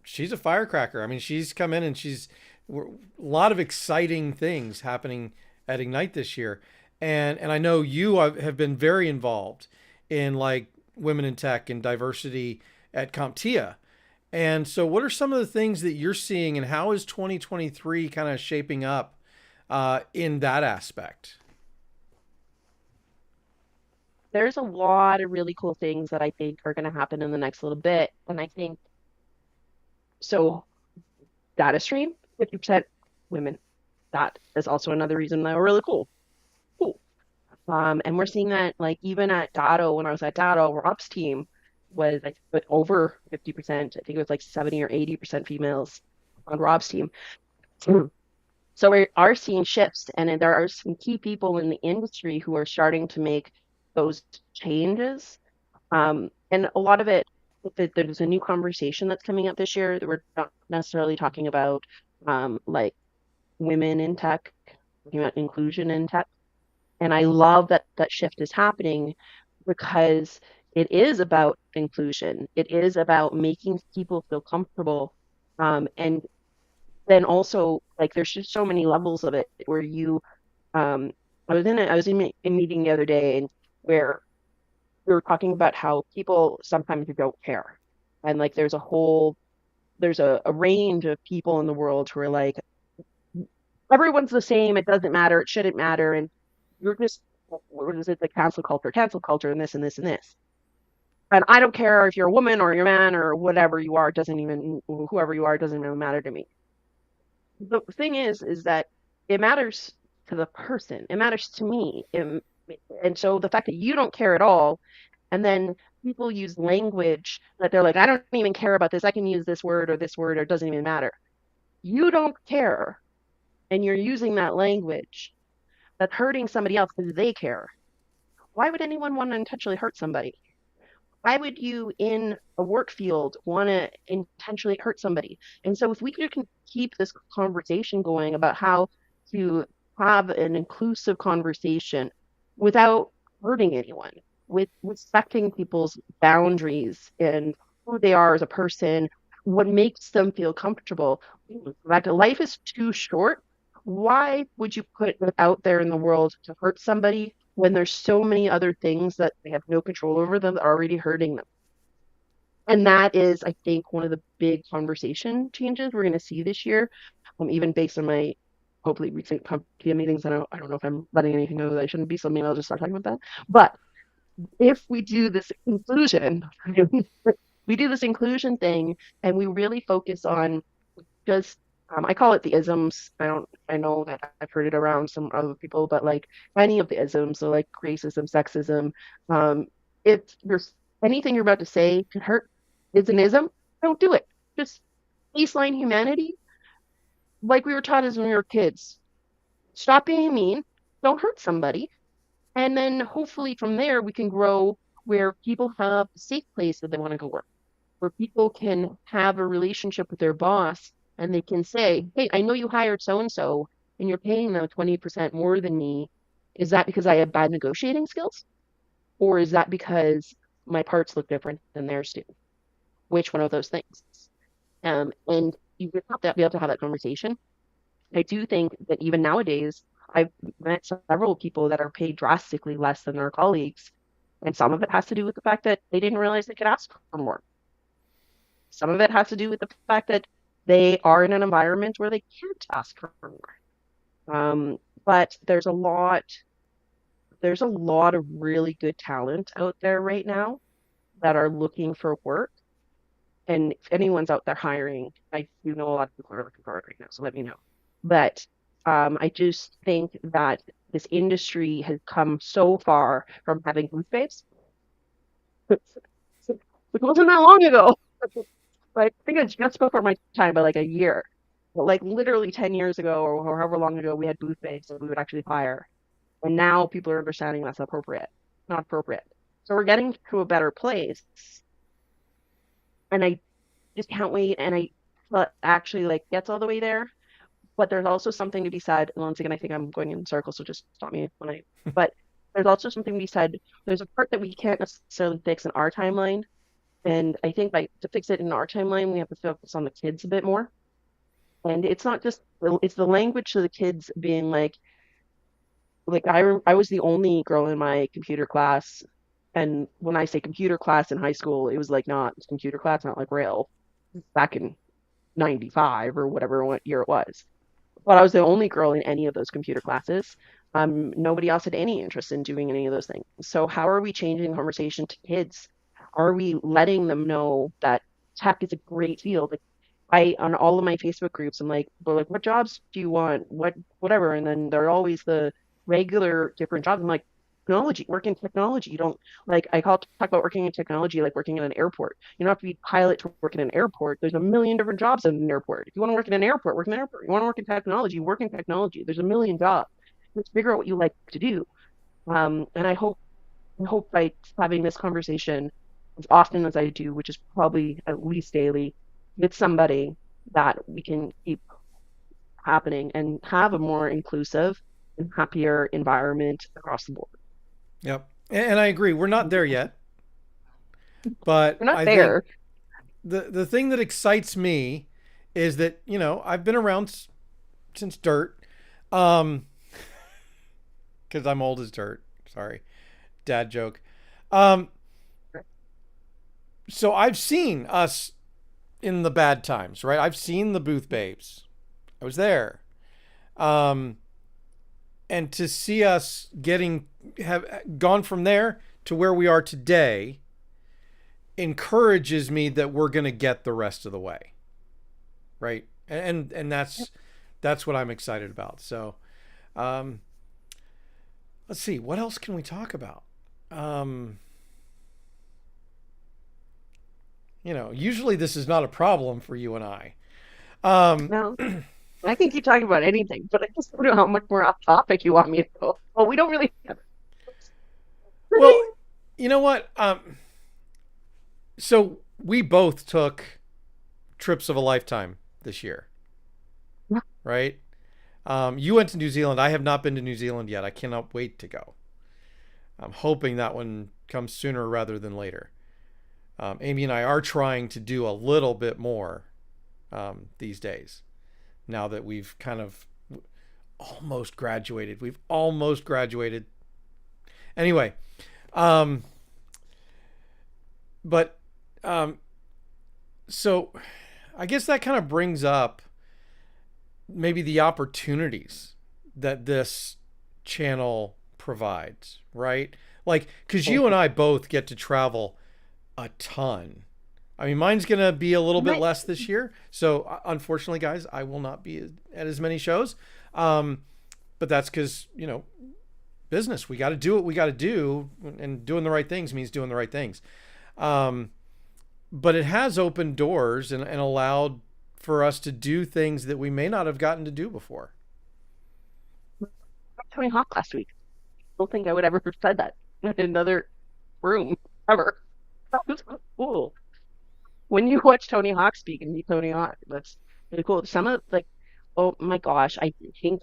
she's a firecracker. I mean, she's come in and she's a lot of exciting things happening at Ignite this year, and I know you have been very involved in like women in tech and diversity at CompTIA. And so, what are some of the things that you're seeing, and how is 2023 kind of shaping up in that aspect? There's a lot of really cool things that I think are going to happen in the next little bit. And I think so. Data stream, 50% women. That is also another reason that we're really cool. Cool. And we're seeing that like even at Datto, when I was at Datto, our ops team was like over 50%. I think it was like 70 or 80% females on Rob's team. So we are seeing shifts, and then there are some key people in the industry who are starting to make those changes. And a lot of it, there's a new conversation that's coming up this year that we're not necessarily talking about like women in tech, talking about inclusion in tech. And I love that that shift is happening because it is about inclusion. It is about making people feel comfortable. And then also, like, there's just so many levels of it where um, I was in a meeting the other day and where we were talking about how people sometimes don't care. And like there's a range of people in the world who are like, everyone's the same, it doesn't matter, it shouldn't matter, and you're just what is it, the cancel culture, and this and this and this. And I don't care if you're a woman or you're a man or whatever you are, it doesn't even whoever you are, it doesn't really matter to me. The thing is that it matters to the person. It matters to me. And so the fact that you don't care at all, and then people use language that they're like, I don't even care about this. I can use this word, or it doesn't even matter. You don't care, and you're using that language that's hurting somebody else because they care. Why would anyone want to intentionally hurt somebody? Why would you in a work field want to intentionally hurt somebody? And so if we can keep this conversation going about how to have an inclusive conversation without hurting anyone, with respecting people's boundaries and who they are as a person, what makes them feel comfortable. Like life is too short. Why would you put it out there in the world to hurt somebody when there's so many other things that they have no control over them that are already hurting them? And that is, I think, one of the big conversation changes we're going to see this year, even based on my hopefully recent CompTIA meetings. I don't know if I'm letting anything go that I shouldn't be, so maybe I'll just start talking about that. But if we do this inclusion, we do this inclusion thing, and we really focus on just I call it the isms. I know that I've heard it around some other people, but like any of the isms, so like racism, sexism, if there's anything you're about to say can hurt is an ism, don't do it. Just baseline humanity, like we were taught as when we were kids. Stop being mean, don't hurt somebody, and then hopefully from there we can grow where people have a safe place that they want to go work, where people can have a relationship with their boss and they can say, hey, I know you hired so and so and you're paying them 20% more than me. Is that because I have bad negotiating skills? Or is that because my parts look different than theirs do? Which one of those things? And you would have to be able to have that conversation. I do think that even nowadays, I've met several people that are paid drastically less than their colleagues. And some of it has to do with the fact that they didn't realize they could ask for more. Some of it has to do with the fact that they are in an environment where they can't ask for more. But there's a lot of really good talent out there right now that are looking for work. And if anyone's out there hiring, I do know a lot of people are looking for it right now, so let me know. But I just think that this industry has come so far from having booth babes, which wasn't that long ago. Like, I think it's just before my time, by like a year. But like literally 10 years ago or however long ago, we had booth babes that we would actually hire. And now people are understanding that's appropriate, not appropriate. So we're getting to a better place. And I just can't wait. And I but actually like gets all the way there. But there's also something to be said. And once again, I think I'm going in circles, so just stop me when I. But there's also something to be said. There's a part that we can't necessarily fix in our timeline, and I think by to fix it in our timeline, we have to focus on the kids a bit more. And it's not just it's the language to the kids being like I was the only girl in my computer class, and when I say computer class in high school, it was like not computer class, not like real back in 95 or whatever what year it was. But I was the only girl in any of those computer classes. Nobody else had any interest in doing any of those things. So how are we changing the conversation to kids? Are we letting them know that tech is a great field? Like I on all of my Facebook groups, I'm like, well, like, what jobs do you want? Whatever. And then there are always the regular different jobs. I'm like, technology, work in technology. You don't like talk about working in technology like working in an airport. You don't have to be a pilot to work in an airport. There's a million different jobs in an airport. If you want to work in an airport, work in an airport. You want to work in technology, work in technology. There's a million jobs. Let's figure out what you like to do. And I hope by having this conversation as often as I do, which is probably at least daily, with somebody that we can keep happening and have a more inclusive and happier environment across the board. Yep. And I agree. We're not there yet, but We're not I think there. the thing that excites me is that, I've been around since dirt. Um, because I'm old as dirt. Sorry. Dad joke. Um, so I've seen us in the bad times, right? I've seen the booth babes. I was there. Um, and to see us have gone from there to where we are today encourages me that we're going to get the rest of the way, right? And that's what I'm excited about. So, um, let's see, what else can we talk about? Um, usually this is not a problem for you and I. Um, No, I can keep talking about anything, but I just don't know how much more off topic you want me to go. Well, we don't really have. well, you know what? So we both took trips of a lifetime this year, right? You went to New Zealand. I have not been to New Zealand yet. I cannot wait to go. I'm hoping that one comes sooner rather than later. Amy and I are trying to do a little bit more these days. Now that we've kind of almost graduated, Anyway, um, but um, so I guess that kind of brings up maybe the opportunities that this channel provides, right? Like, because you and I both get to travel a ton. I mean, mine's going to be a little bit My, less this year. So, unfortunately, guys, I will not be at as many shows. Um, but that's because, business. We got to do what we got to do. And doing the right things means doing the right things. Um, but it has opened doors and allowed for us to do things that we may not have gotten to do before. Tony Hawk last week. I don't think I would ever have said that in another room ever. That was cool. When you watch Tony Hawk speak and meet Tony Hawk, that's really cool. Some of like, oh my gosh, I think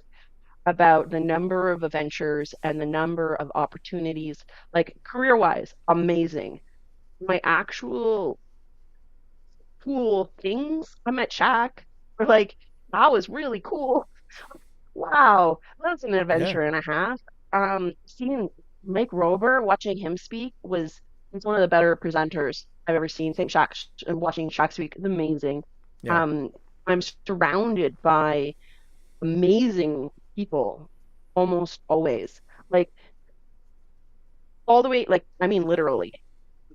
about the number of adventures and the number of opportunities, like career-wise, amazing. My actual cool things, I met Shaq. We're like, that was really cool. Wow, that was an Yeah. adventure and a half. Seeing Mike Rober, watching him speak was he's one of the better presenters I've ever seen. Same Shaq, watching Shaq speak is amazing. Yeah. Um, I'm surrounded by amazing people almost always. Like all the way, like I mean literally,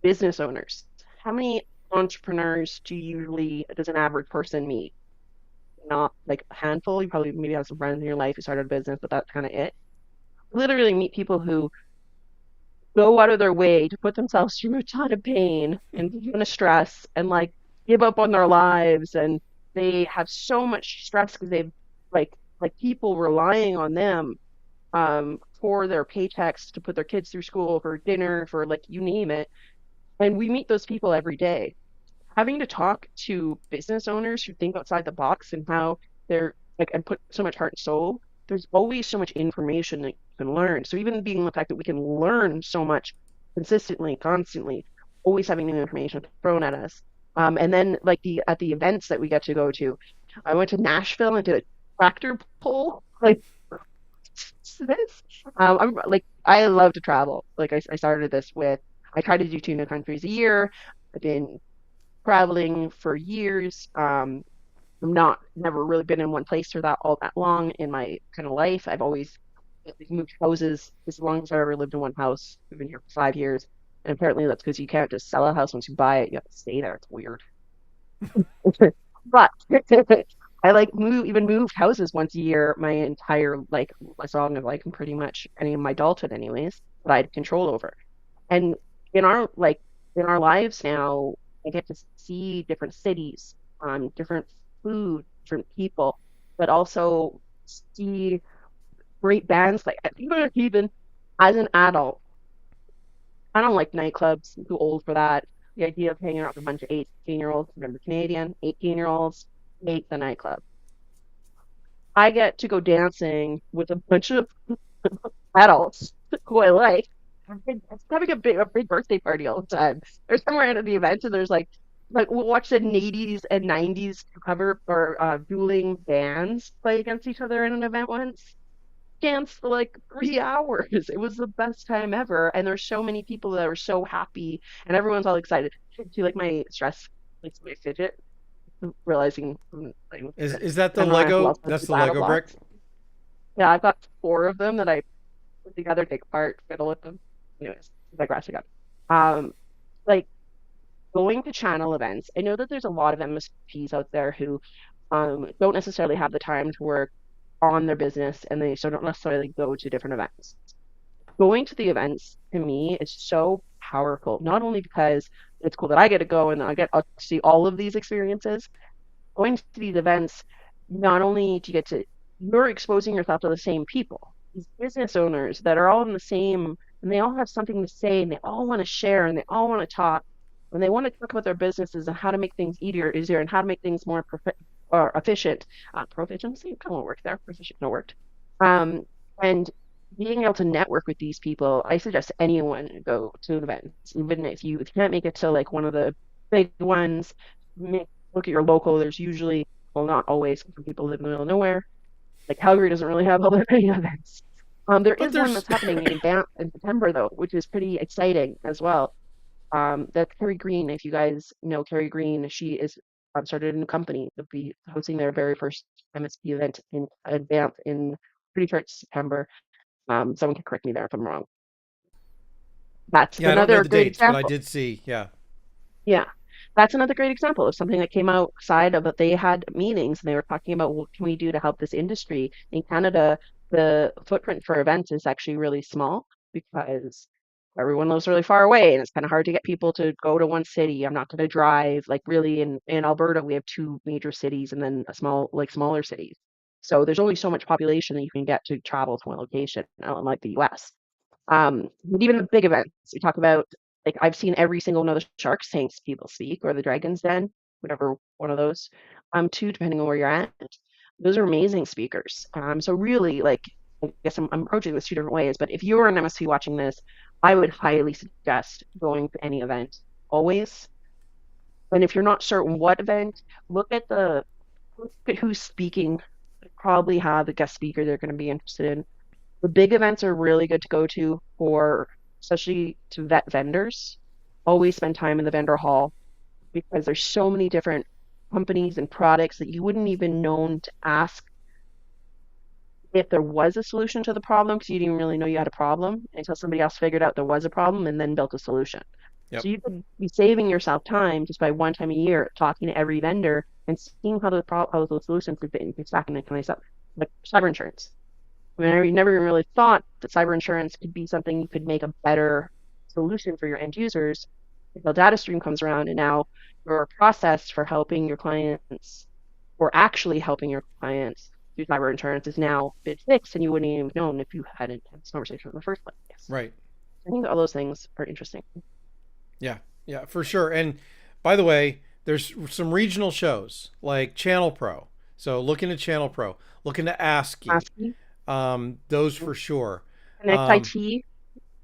business owners. How many entrepreneurs does an average person meet? Not like a handful. You probably maybe have some friends in your life who started a business, but that's kind of it. Literally meet people who go out of their way to put themselves through a ton of pain and a ton of stress and like give up on their lives, and they have so much stress because they've like people relying on them for their paychecks to put their kids through school, for dinner, for like you name it. And we meet those people every day. Having to talk to business owners who think outside the box and how they're like and put so much heart and soul, there's always so much information that you can learn. So even being the fact that we can learn so much consistently, constantly, always having new information thrown at us. And then like the at the events that we get to go to, I went to Nashville and did a tractor pull. Like this, I'm like I love to travel. Like I started this with I try to do two new countries a year. I've been traveling for years. I'm not never really been in one place for that all that long in my kind of life. I've always moved houses as long as I've ever lived in one house. I've been here for 5 years, and apparently that's because you can't just sell a house once you buy it. You have to stay there. It's weird. But I like even moved houses once a year my entire like as long as like pretty much any of my adulthood anyways that I had control over. And in our like in our lives now, I get to see different cities, different food, different people, but also see great bands. Like even as an adult, I don't like nightclubs. I'm too old for that. The idea of hanging out with a bunch of 18-year-olds, remember Canadian, 18-year-olds, hate the nightclub. I get to go dancing with a bunch of adults who I like. Having a big birthday party all the time. There's somewhere at the event and there's like we'll watch the 80s and 90s cover or dueling bands play against each other in an event once. Danced for like 3 hours. It was the best time ever. And there's so many people that are so happy and everyone's all excited. Do you like my stress, like my fidget? Realizing like, Is that the and then I Lego? love That's the the battle Lego brick. blocks. Yeah, I've got four of them that I put together, take apart, fiddle with them. Anyways, digress again. Um, like going to channel events. I know that there's a lot of MSPs out there who don't necessarily have the time to work on their business and they so don't necessarily go to different events. Going to the events to me is so powerful, not only because it's cool that I get to go and I get to see all of these experiences, going to these events, not only do you get to, you're exposing yourself to the same people, these business owners that are all in the same, and they all have something to say, and they all want to share, and they all want to talk, and they want to talk about their businesses and how to make things easier, and how to make things more or efficient. Proficiency kind of won't work there. Proficient no worked. Um, and being able to network with these people, I suggest anyone go to events, even if you can't make it to like one of the big ones. Look at your local. There's usually, well, not always, some people live in the middle of nowhere. Like Calgary doesn't really have all that many events. There But is one there's that's happening in Banff in September though, which is pretty exciting as well. That's Carrie Green. If you guys know Carrie Green, she is started a new company. They'll be hosting their very first MSP event in Banff in pretty sure it's September. Someone can correct me there if I'm wrong. That's yeah. I don't know another the great dates, but I example. did see. Yeah. Yeah, that's another great example of something that came outside of it. They had meetings and they were talking about what can we do to help this industry. In Canada, the footprint for events is actually really small because everyone lives really far away and it's kind of hard to get people to go to one city. I'm not going to drive. Like really in Alberta, we have two major cities and then a smaller cities. So there's only so much population that you can get to travel to one location, unlike the US. But even the big events, we talk about like I've seen every single one of the Shark Tanks people speak or the Dragon's Den, whatever one of those, too, depending on where you're at. Those are amazing speakers. So really, like I guess I'm approaching this two different ways, but if you're an MSP watching this, I would highly suggest going to any event always. And if you're not certain what event, look at who's speaking. They probably have a guest speaker they're going to be interested in. The big events are really good to go to for, especially to vet vendors. Always spend time in the vendor hall because there's so many different companies and products that you wouldn't even known to ask if there was a solution to the problem because you didn't really know you had a problem until somebody else figured out there was a problem and then built a solution. Yep. So you could be saving yourself time just by one time a year talking to every vendor and seeing how those solutions have been stacking and kind of like cyber insurance. I mean, I never even really thought that cyber insurance could be something you could make a better solution for your end users until data stream comes around and now your process for helping your clients or actually helping your clients do cyber insurance is now been fixed and you wouldn't even have known if you hadn't had this conversation in the first place. Right. I think all those things are interesting. Yeah. Yeah, for sure. And by the way, there's some regional shows like Channel Pro. So look into Channel Pro, look into ASCII. ASCII, Those for sure. Connect IT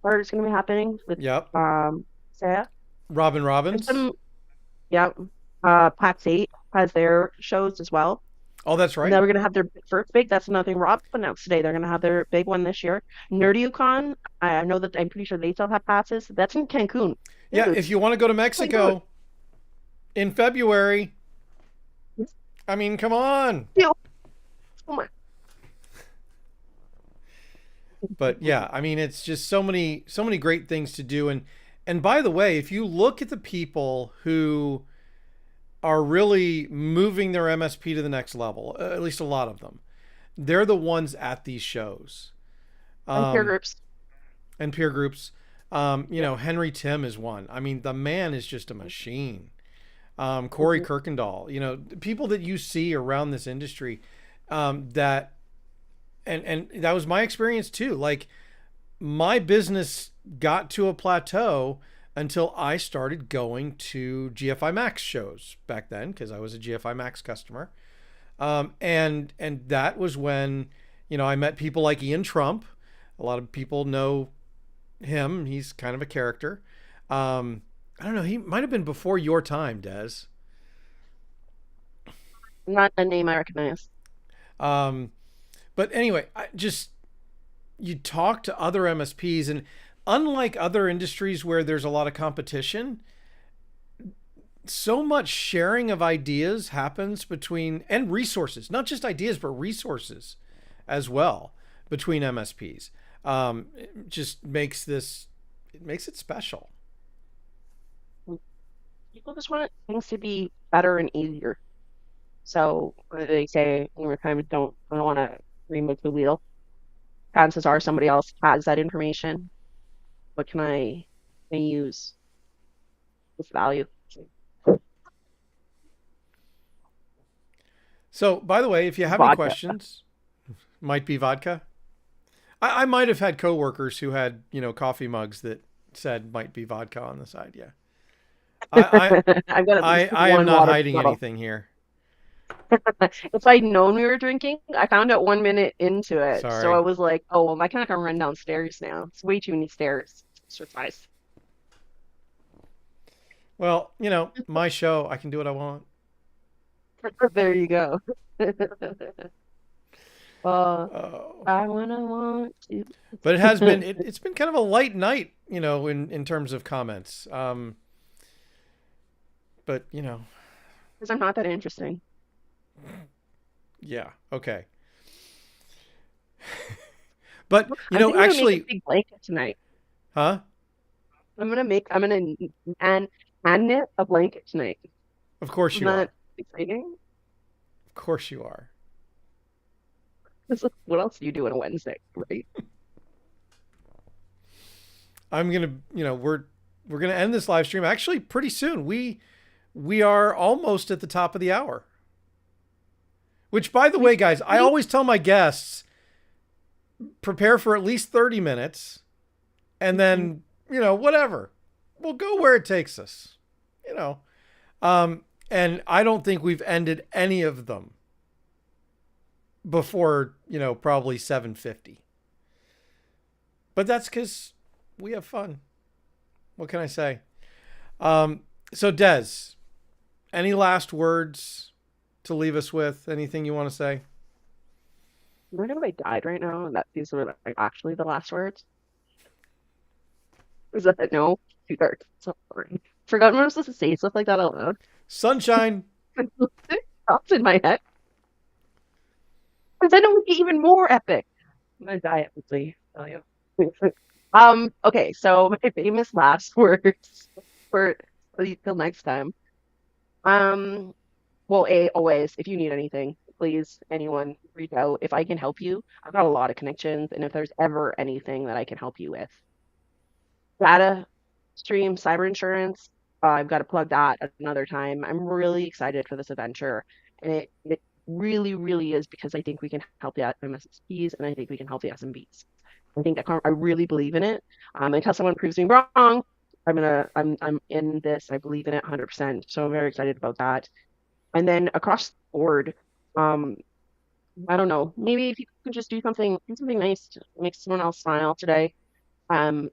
are going to be happening with Yep. Sarah. Robin There's Robbins. some, yeah, PAX 8 has their shows as well. Oh, that's And then right. we're going to have their first big, that's another thing Rob announced today. They're going to have their big one this year. NerdUCon, I know that I'm pretty sure they still have passes. That's in Cancun. Yeah, Dude, if you want to go to Cancun. Mexico in February, I mean, come on. Ew. Oh my. But yeah, I mean, it's just so many great things to do. And by the way, if you look at the people who are really moving their MSP to the next level, at least a lot of them, they're the ones at these shows. And peer Um, groups. and peer groups. You Yeah. know, Henry Tim is one. I mean, the man is just a machine. Corey Mhm. Kirkendall, you know, people that you see around this industry, that, and that was my experience too. Like my business got to a plateau until I started going to GFI Max shows back then because I was a GFI Max customer. And that was when, you know, I met people like Ian Trump. A lot of people know him. He's kind of a character. I don't know. He might have been before your time, Des. Not a name I recognize. Um, but anyway, I just you talk to other MSPs, and unlike other industries where there's a lot of competition, so much sharing of ideas happens between and resources, not just ideas but resources as well between MSPs. It just makes it makes it special. People just want things to be better and easier. So they say, you know, kind of I don't want to reinvent the wheel. Chances are somebody else has that information. What can I use with value? So, by the way, if you have any Vodka. questions, might be vodka. I might have had coworkers who had, you know, coffee mugs that said might be vodka on the side. Yeah. I I've got at least I am one not water hiding bottle. anything here. If I'd known we were drinking, I found out 1 minute into it. So I Sorry. was like, oh, well, I kind of can run downstairs now. It's way too many stairs. Surprise. Well, you know, my show, I can do what I want. There you go. uh, Oh. I wanna want to. But it has been it's been kind of a light night, you know, in terms of comments. But, you know, Because I'm not that interesting. yeah, okay. But, you I know, think I'm gonna make a actually, big blanket tonight. huh? I'm gonna and hand knit a blanket tonight. Of course Isn't you that are. exciting? Of course you are. What else do you do on a Wednesday, right? I'm gonna, you know, we're gonna end this live stream actually pretty soon. We are almost at the top of the hour. Which, by the way, guys, I We always tell my guests prepare for at least 30 minutes, and then, you know, whatever, we'll go where it takes us. You know, and I don't think we've ended any of them before, you know, probably 7:50. But that's because we have fun. What can I say? So Des, any last words to leave us with? Anything you want to say? What if I died right now and that these were like actually the last words? Is that no? Too dark. So sorry. Forgot when I was supposed to say stuff like that out loud. Sunshine. It pops in my head. But then it would be even more epic. I'm gonna die epically, tell you. Okay, so my famous last words for till next time. Um, well, always, if you need anything, please, anyone, reach out. If I can help you, I've got a lot of connections, and if there's ever anything that I can help you with, data stream, cyber insurance, I've got to plug that at another time. I'm really excited for this adventure, and it really, really is because I think we can help the MSPs, and I think we can help the SMBs. I really believe in it. Until someone proves me wrong, I'm in this. I believe in it 100%. So I'm very excited about that. And then across the board, um, I don't know, maybe if you could just do something nice to make someone else smile today. And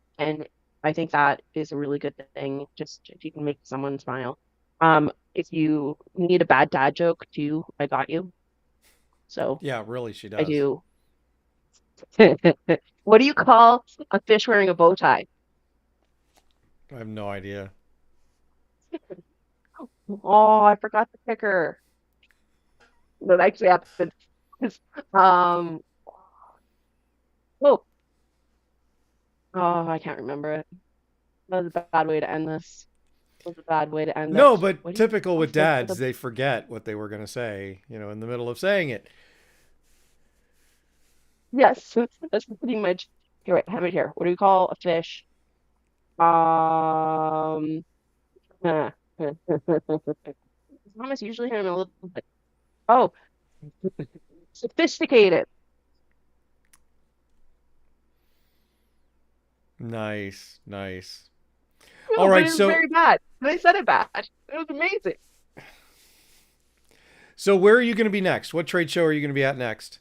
I think that is a really good thing, just if you can make someone smile. If you need a bad dad joke too, I got you. So Yeah, really, she I does. do. What do you call a fish wearing a bow tie? I have no idea. Oh, I forgot the kicker. That actually happened. Um, oh, oh, I can't remember it. That was a bad way to end this. That was a bad way to end No, it. but What do you typical call a with fish with dads, a they forget what they were going to say, in the middle of saying it. yes? That's pretty much. Here, wait, have it here. What do we call a fish? Um, huh. Thomas usually him a little bit. Oh, sophisticated. Nice, nice. All No, but right, it was so very bad. They said it bad. It was amazing. so where are you going to be next? What trade show are you going to be at next?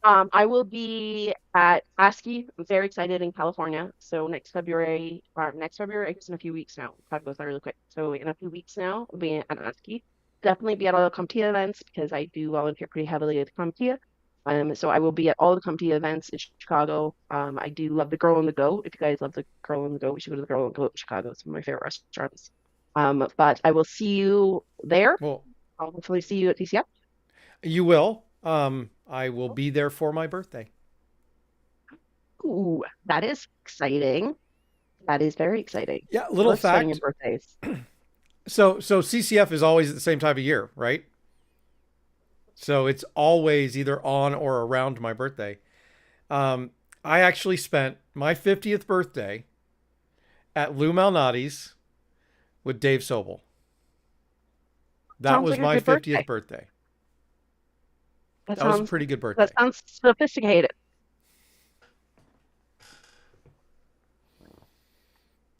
I will be at ASCII. I'm very excited in California. So next February, I guess in a few weeks now. Time goes by really quick. So in a few weeks now, I'll be at ASCII. Definitely be at all the CompTIA events because I do volunteer pretty heavily at CompTIA. So I will be at all the CompTIA events in Chicago. I do love the Girl and the Goat. If you guys love the Girl and the Goat, we should go to the Girl and the Goat in Chicago. It's one of my favorite restaurants. But I will see you there. Well, I'll hopefully see you at TCF. you will. I will be there for my birthday. Ooh, that is exciting. That is very exciting. Yeah, I little love spending your fact. birthdays. So CCF is always at the same time of year, right? So it's always either on or around my birthday. Um, I actually spent my 50th birthday at Lou Malnati's with Dave Sobel. That Sounds was like a my good 50th birthday. birthday. That That was a sounds pretty good that birthday. sounds sophisticated.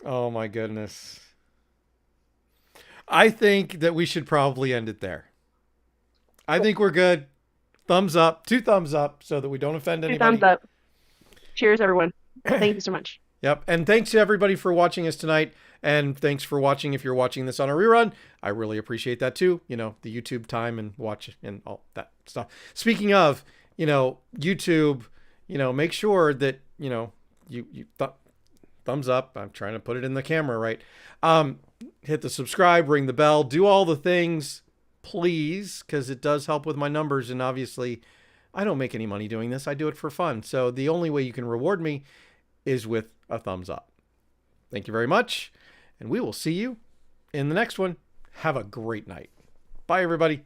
Oh my goodness. I think that we should probably end it there. I think we're good. Thumbs up, two thumbs up so that we don't offend Two thumbs anybody. up. Cheers, everyone. Thank you so much. Yep. And thanks to everybody for watching us tonight. And thanks for watching if you're watching this on a rerun. I really appreciate that too. The YouTube time and watch and all that stuff. Speaking of, YouTube, make sure that, thumbs up. I'm trying to put it in the camera, right? Hit the subscribe, ring the bell, do all the things, please, because it does help with my numbers. And obviously, I don't make any money doing this. I do it for fun. So the only way you can reward me is with a thumbs up. Thank you very much. And we will see you in the next one. Have a great night. Bye, everybody.